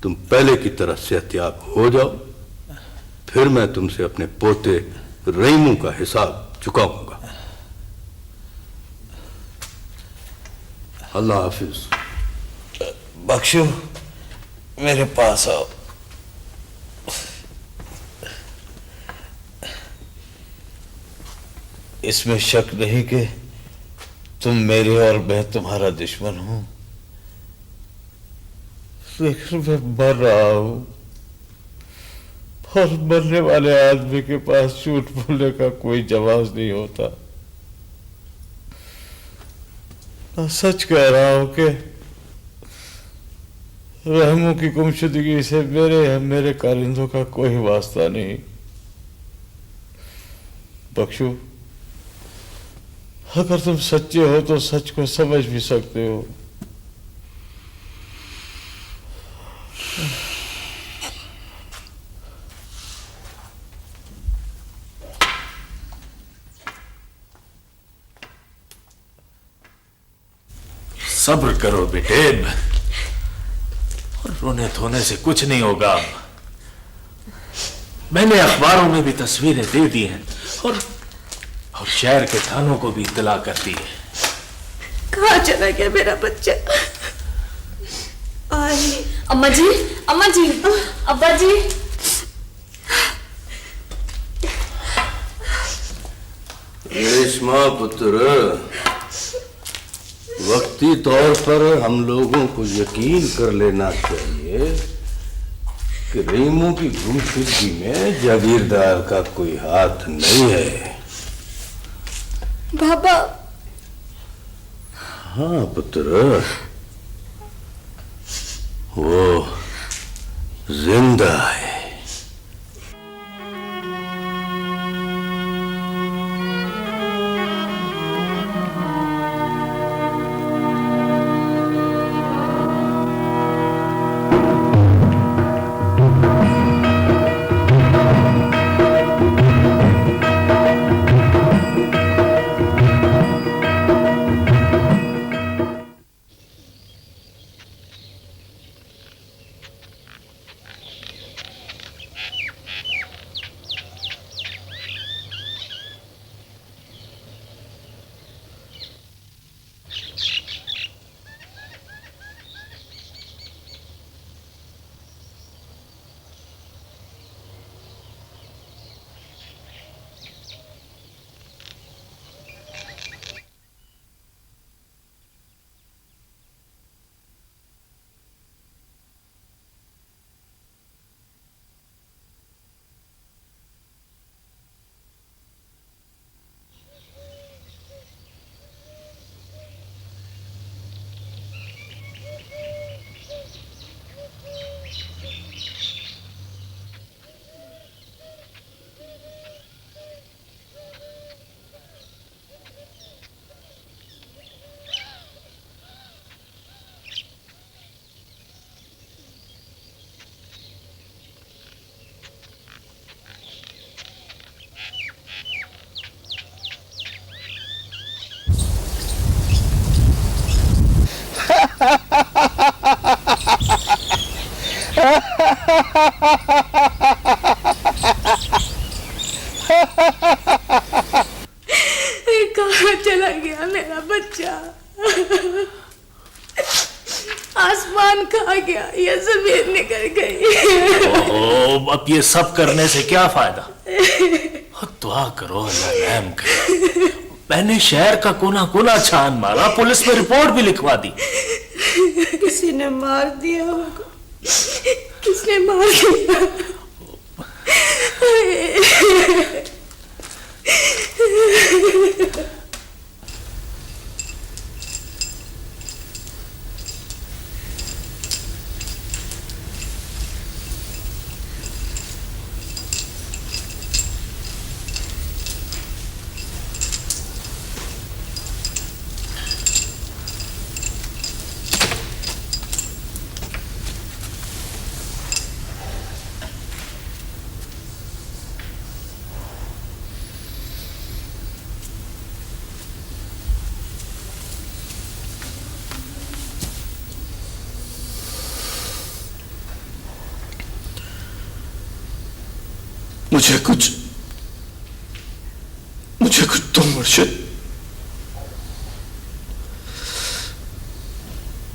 तुम पहले की तरह सेहतयाब हो जाओ, फिर मैं तुमसे अपने पोते रहीमू का हिसाब चुकाऊंगा। अल्लाह हाफिज। बख्शो, मेरे पास आओ। इसमें शक नहीं कि तुम मेरे और मैं तुम्हारा दुश्मन हूं, लेकिन मैं मर रहा हूं, और मरने वाले आदमी के पास झूठ बोलने का कोई जवाब नहीं होता। मैं सच कह रहा हूं कि रहमू की गुमशुदगी से मेरे कारिंदों का कोई वास्ता नहीं। बख्शू, अगर तुम सच्चे हो तो सच को समझ भी सकते हो। सब्र करो बेटे, और रोने धोने से कुछ नहीं होगा। मैंने अखबारों में भी तस्वीरें दे दी हैं, और शहर के थानों को भी इत्तला कर दी है। कहाँ चला गया मेरा बच्चा? अम्मा जी, अम्मा जी, अब्बा जी। रेशमा पुत्र, वक्ती तौर पर हम लोगों को यकीन कर लेना चाहिए कि रहीमू की गुमशुदगी में जागीरदार का कोई हाथ नहीं है। बाबा। हाँ पुत्र, वो जिंदा है। अब ये सब करने से क्या फायदा? दुआ करो अल्लाह रहम करे। मैंने शहर का कोना कोना छान मारा, पुलिस में रिपोर्ट भी लिखवा दी। किसी ने मार दिया होगा, किसने मार दिया? मुझे कुछ दो मुर्शिद,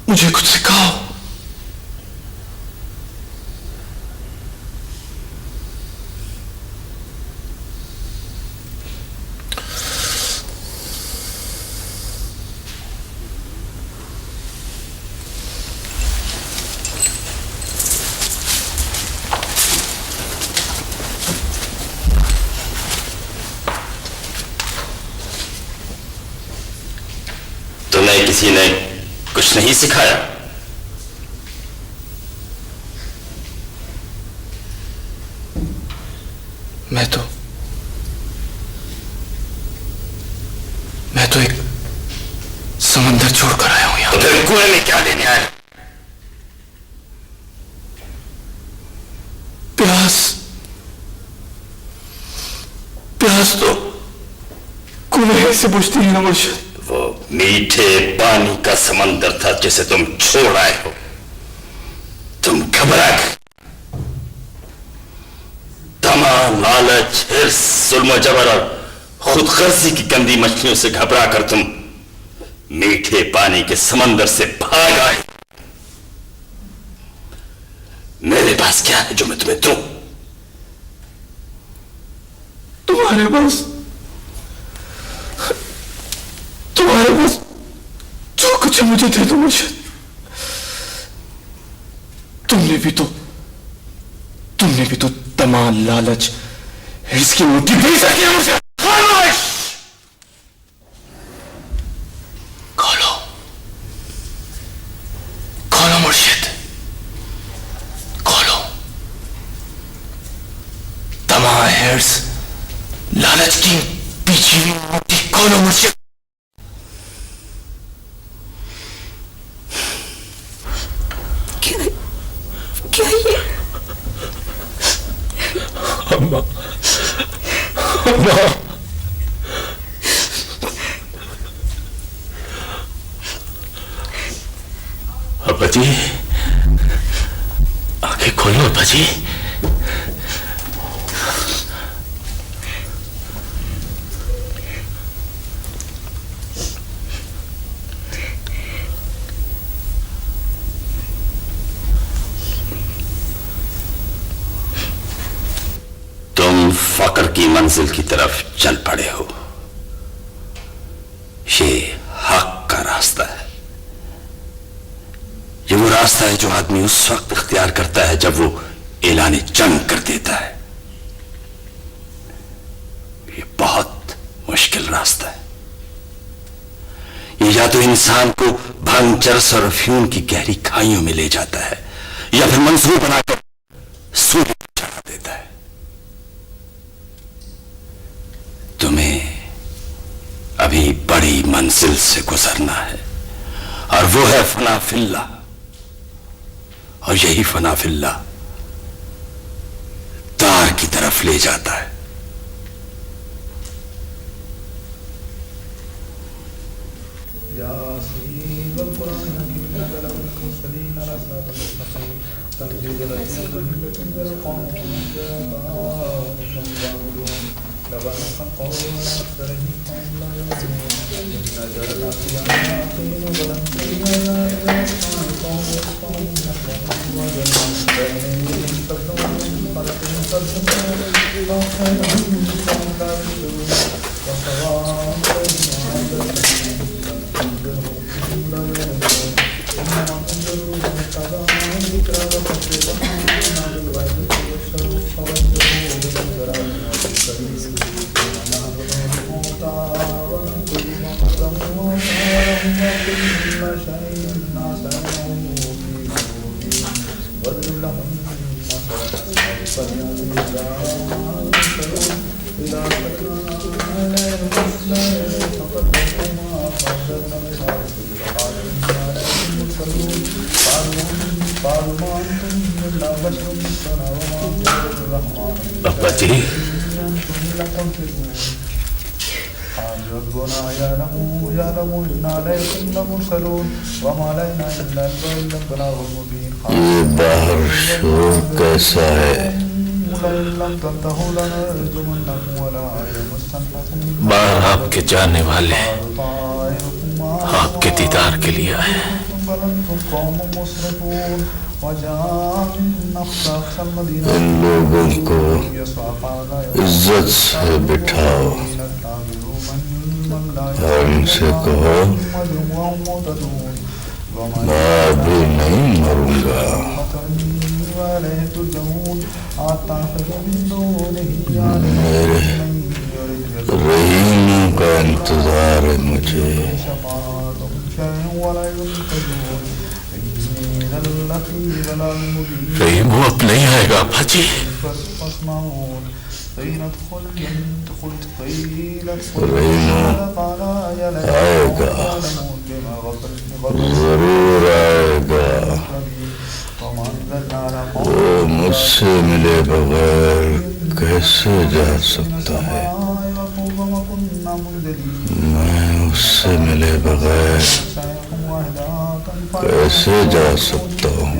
मुझे कुछ सिखाओ। तुम्हें किसी ने कुछ नहीं सिखाया? मैं तो एक समंदर छोड़कर आया हूं यहां। तो फिर कुएं में क्या लेने आए? प्यास तो कुएं से बुझती है ना मुर्शिद। वो मीठे पानी का समंदर था जिसे तुम छोड़ आए हो। तुम घबरा गए। तमा, लालच, हिर्स, जुल्म जबर और खुदगर्जी की गंदी मछलियों से घबरा कर तुम मीठे पानी के समंदर से भाग आए। मेरे पास क्या है जो मैं तुम्हें दूं? तुम्हारे पास जो कुछ है मुझे दे दो मुर्शिद। तुमने भी तो तमाम लालच, हिर्स की रोटी भेज रखी है मुझे। खोलो मुर्शिद, खोलो। तमाम हिर्स, लालच की पीछी हुई रोटी खोलो मुर्शिद। क्या ये? अम्मा, अब्बा जी, आंखें खोलो अब्बा जी। फकर की मंजिल की तरफ चल पड़े हो। ये हक का रास्ता है। ये वो रास्ता है जो आदमी उस वक्त इख्तियार करता है जब वो ऐलान जंग कर देता है। ये बहुत मुश्किल रास्ता है। ये या तो इंसान को भांग, चरस और अफयूम की गहरी खाइयों में ले जाता है या फिर मंसूर बनाकर सूर्य पर चढ़ा देता है। तुम्हें अभी बड़ी मंजिल से गुजरना है और वो है फना फिल्ला। और यही फना फिल्ला तार की तरफ ले जाता है। अब्बा जी, ये बाहर शोर कैसा है? बाहर आपके जाने वाले आपके दीदार के लिए आए हैं। इन लोगों को इज्जत से बिठाओ और उनसे कहो मैं अभी नहीं मरूंगा। मेरे रहीम का इंतजार है मुझे। रहीम वो अब नहीं आएगा अब्बा जी। आएगा, जरूर आएगा। वो मुझसे मिले बगैर कैसे जा सकता है? मैं उससे मिले बगैर कैसे जा सकता हूँ?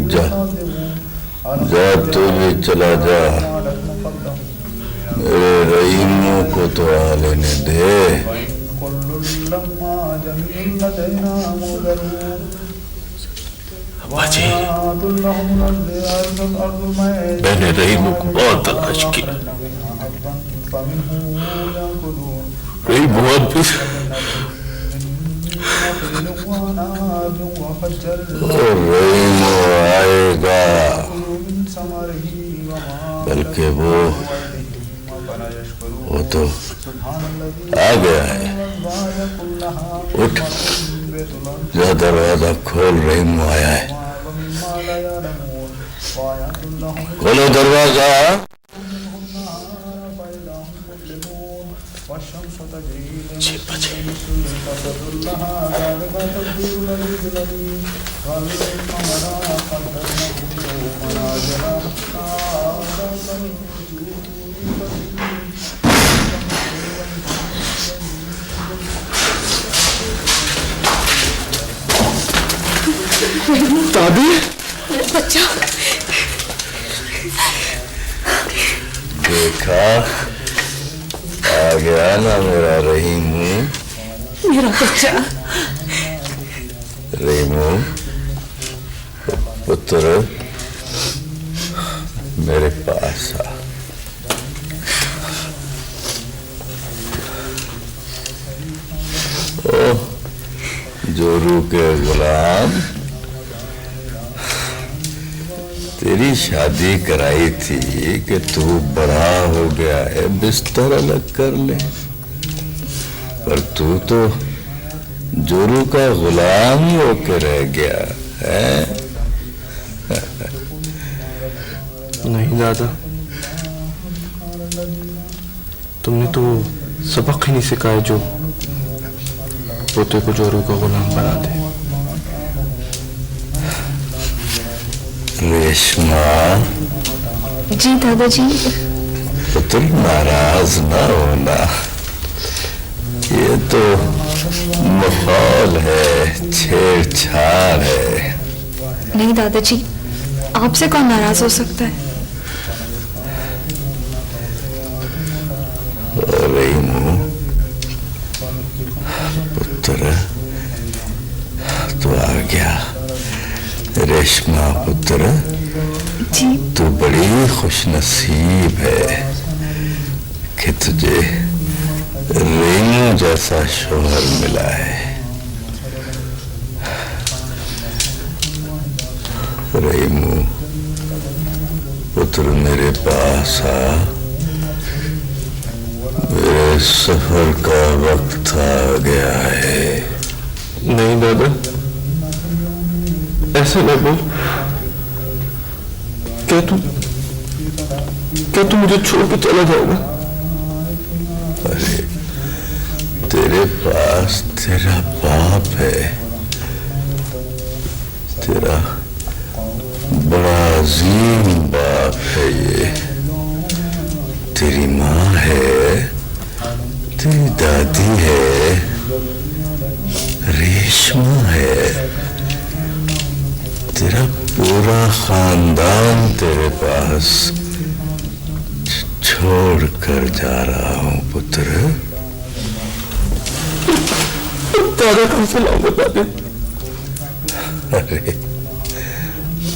जा जा, तू भी चला जा। मेरे रहीमों को तो आ लेने दे। अब्बा जी, मैंने रहीमों को बहुत तलाश की। रहीम बहुत भी रहीम आएगा, बल्कि वो तो आ गया है। उठ, जा दरवाजा खोल, रहीम आया है। खोलो दरवाजा। दादी, बच्चा देखा, आ गया ना मेरा रहीमू। मेरा बच्चा रहीमू पुत्र, मेरे पास आ। ओ जोरू के गुलाम, तेरी शादी कराई थी कि तू बड़ा हो गया है, बिस्तर अलग कर ले। पर तू तो जोरू का गुलाम ही होकर रह गया है। नहीं दादा, तुमने तो सबक ही नहीं सिखाया जो पोते को जोरू का गुलाम बना दे। रेशमा जी दादाजी। पुत्र नाराज ना होना, ये तो माहौल है, छेड़छाड़ है। नहीं दादाजी, आपसे कौन नाराज हो सकता है? रहीमू पुत्र, तो आ गया। रेशमा पुत्र, तू बड़ी खुशनसीब है कि तुझे रेनू जैसा शोहर मिला है। रेमू पुत्र, मेरे पास आ। मेरे सफर का वक्त आ गया है। नहीं दादा, ऐसा न बोल। क्या तू मुझे छोड़ के चला जाएगा? अरे तेरे पास तेरा बाप है, तेरा बड़ा अजीम बाप है ये। तेरी माँ है, तेरी दादी है, रेशमा है, तेरा पूरा खानदान तेरे पास छोड़ कर जा रहा हूं पुत्र। दादा कब से लाऊंगा दादा? अरे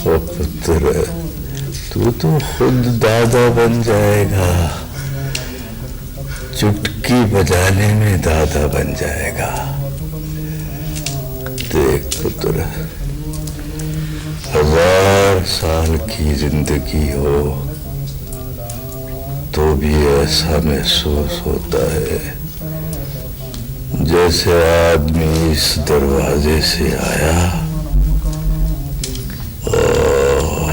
ओ पुत्र, तू तो खुद दादा बन जाएगा। चुटकी बजाने में दादा बन जाएगा। देख पुत्र, 1000 साल की जिंदगी हो तो भी ऐसा महसूस होता है जैसे आदमी इस दरवाजे से आया और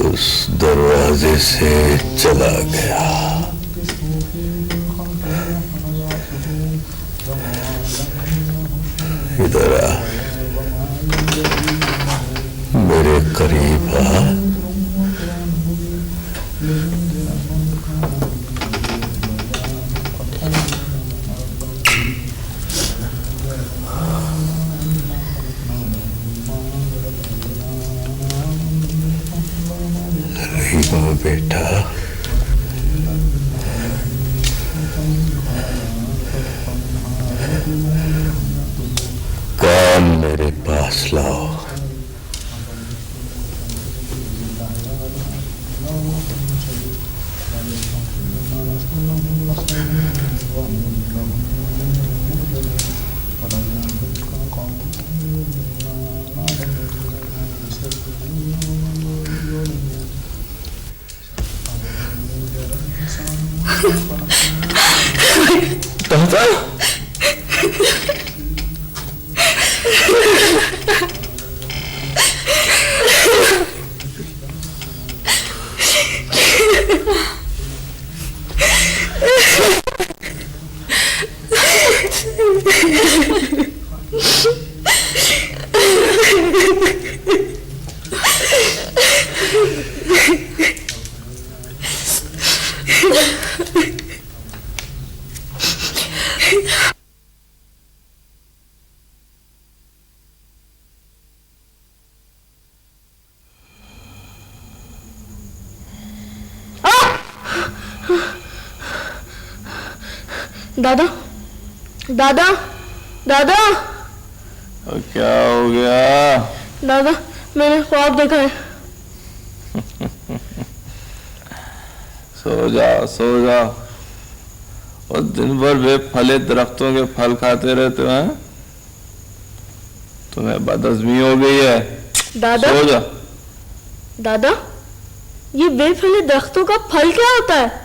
उस दरवाजे से चला गया। इधर आ, मेरे करीब आ। रहीमा बेटा, काम मेरे पास लाओ। दादा, दादा, दादा, दादा, क्या हो गया? दादा, मैंने ख्वाब देखा है। सो जा, सो जा। और दिन भर बेफले दरख्तों के फल खाते रहते हो हैं? तुम्हें बदहजमी हो गई है। दादा, सो जा। दादा, ये बेफले दरख्तों का फल क्या होता है?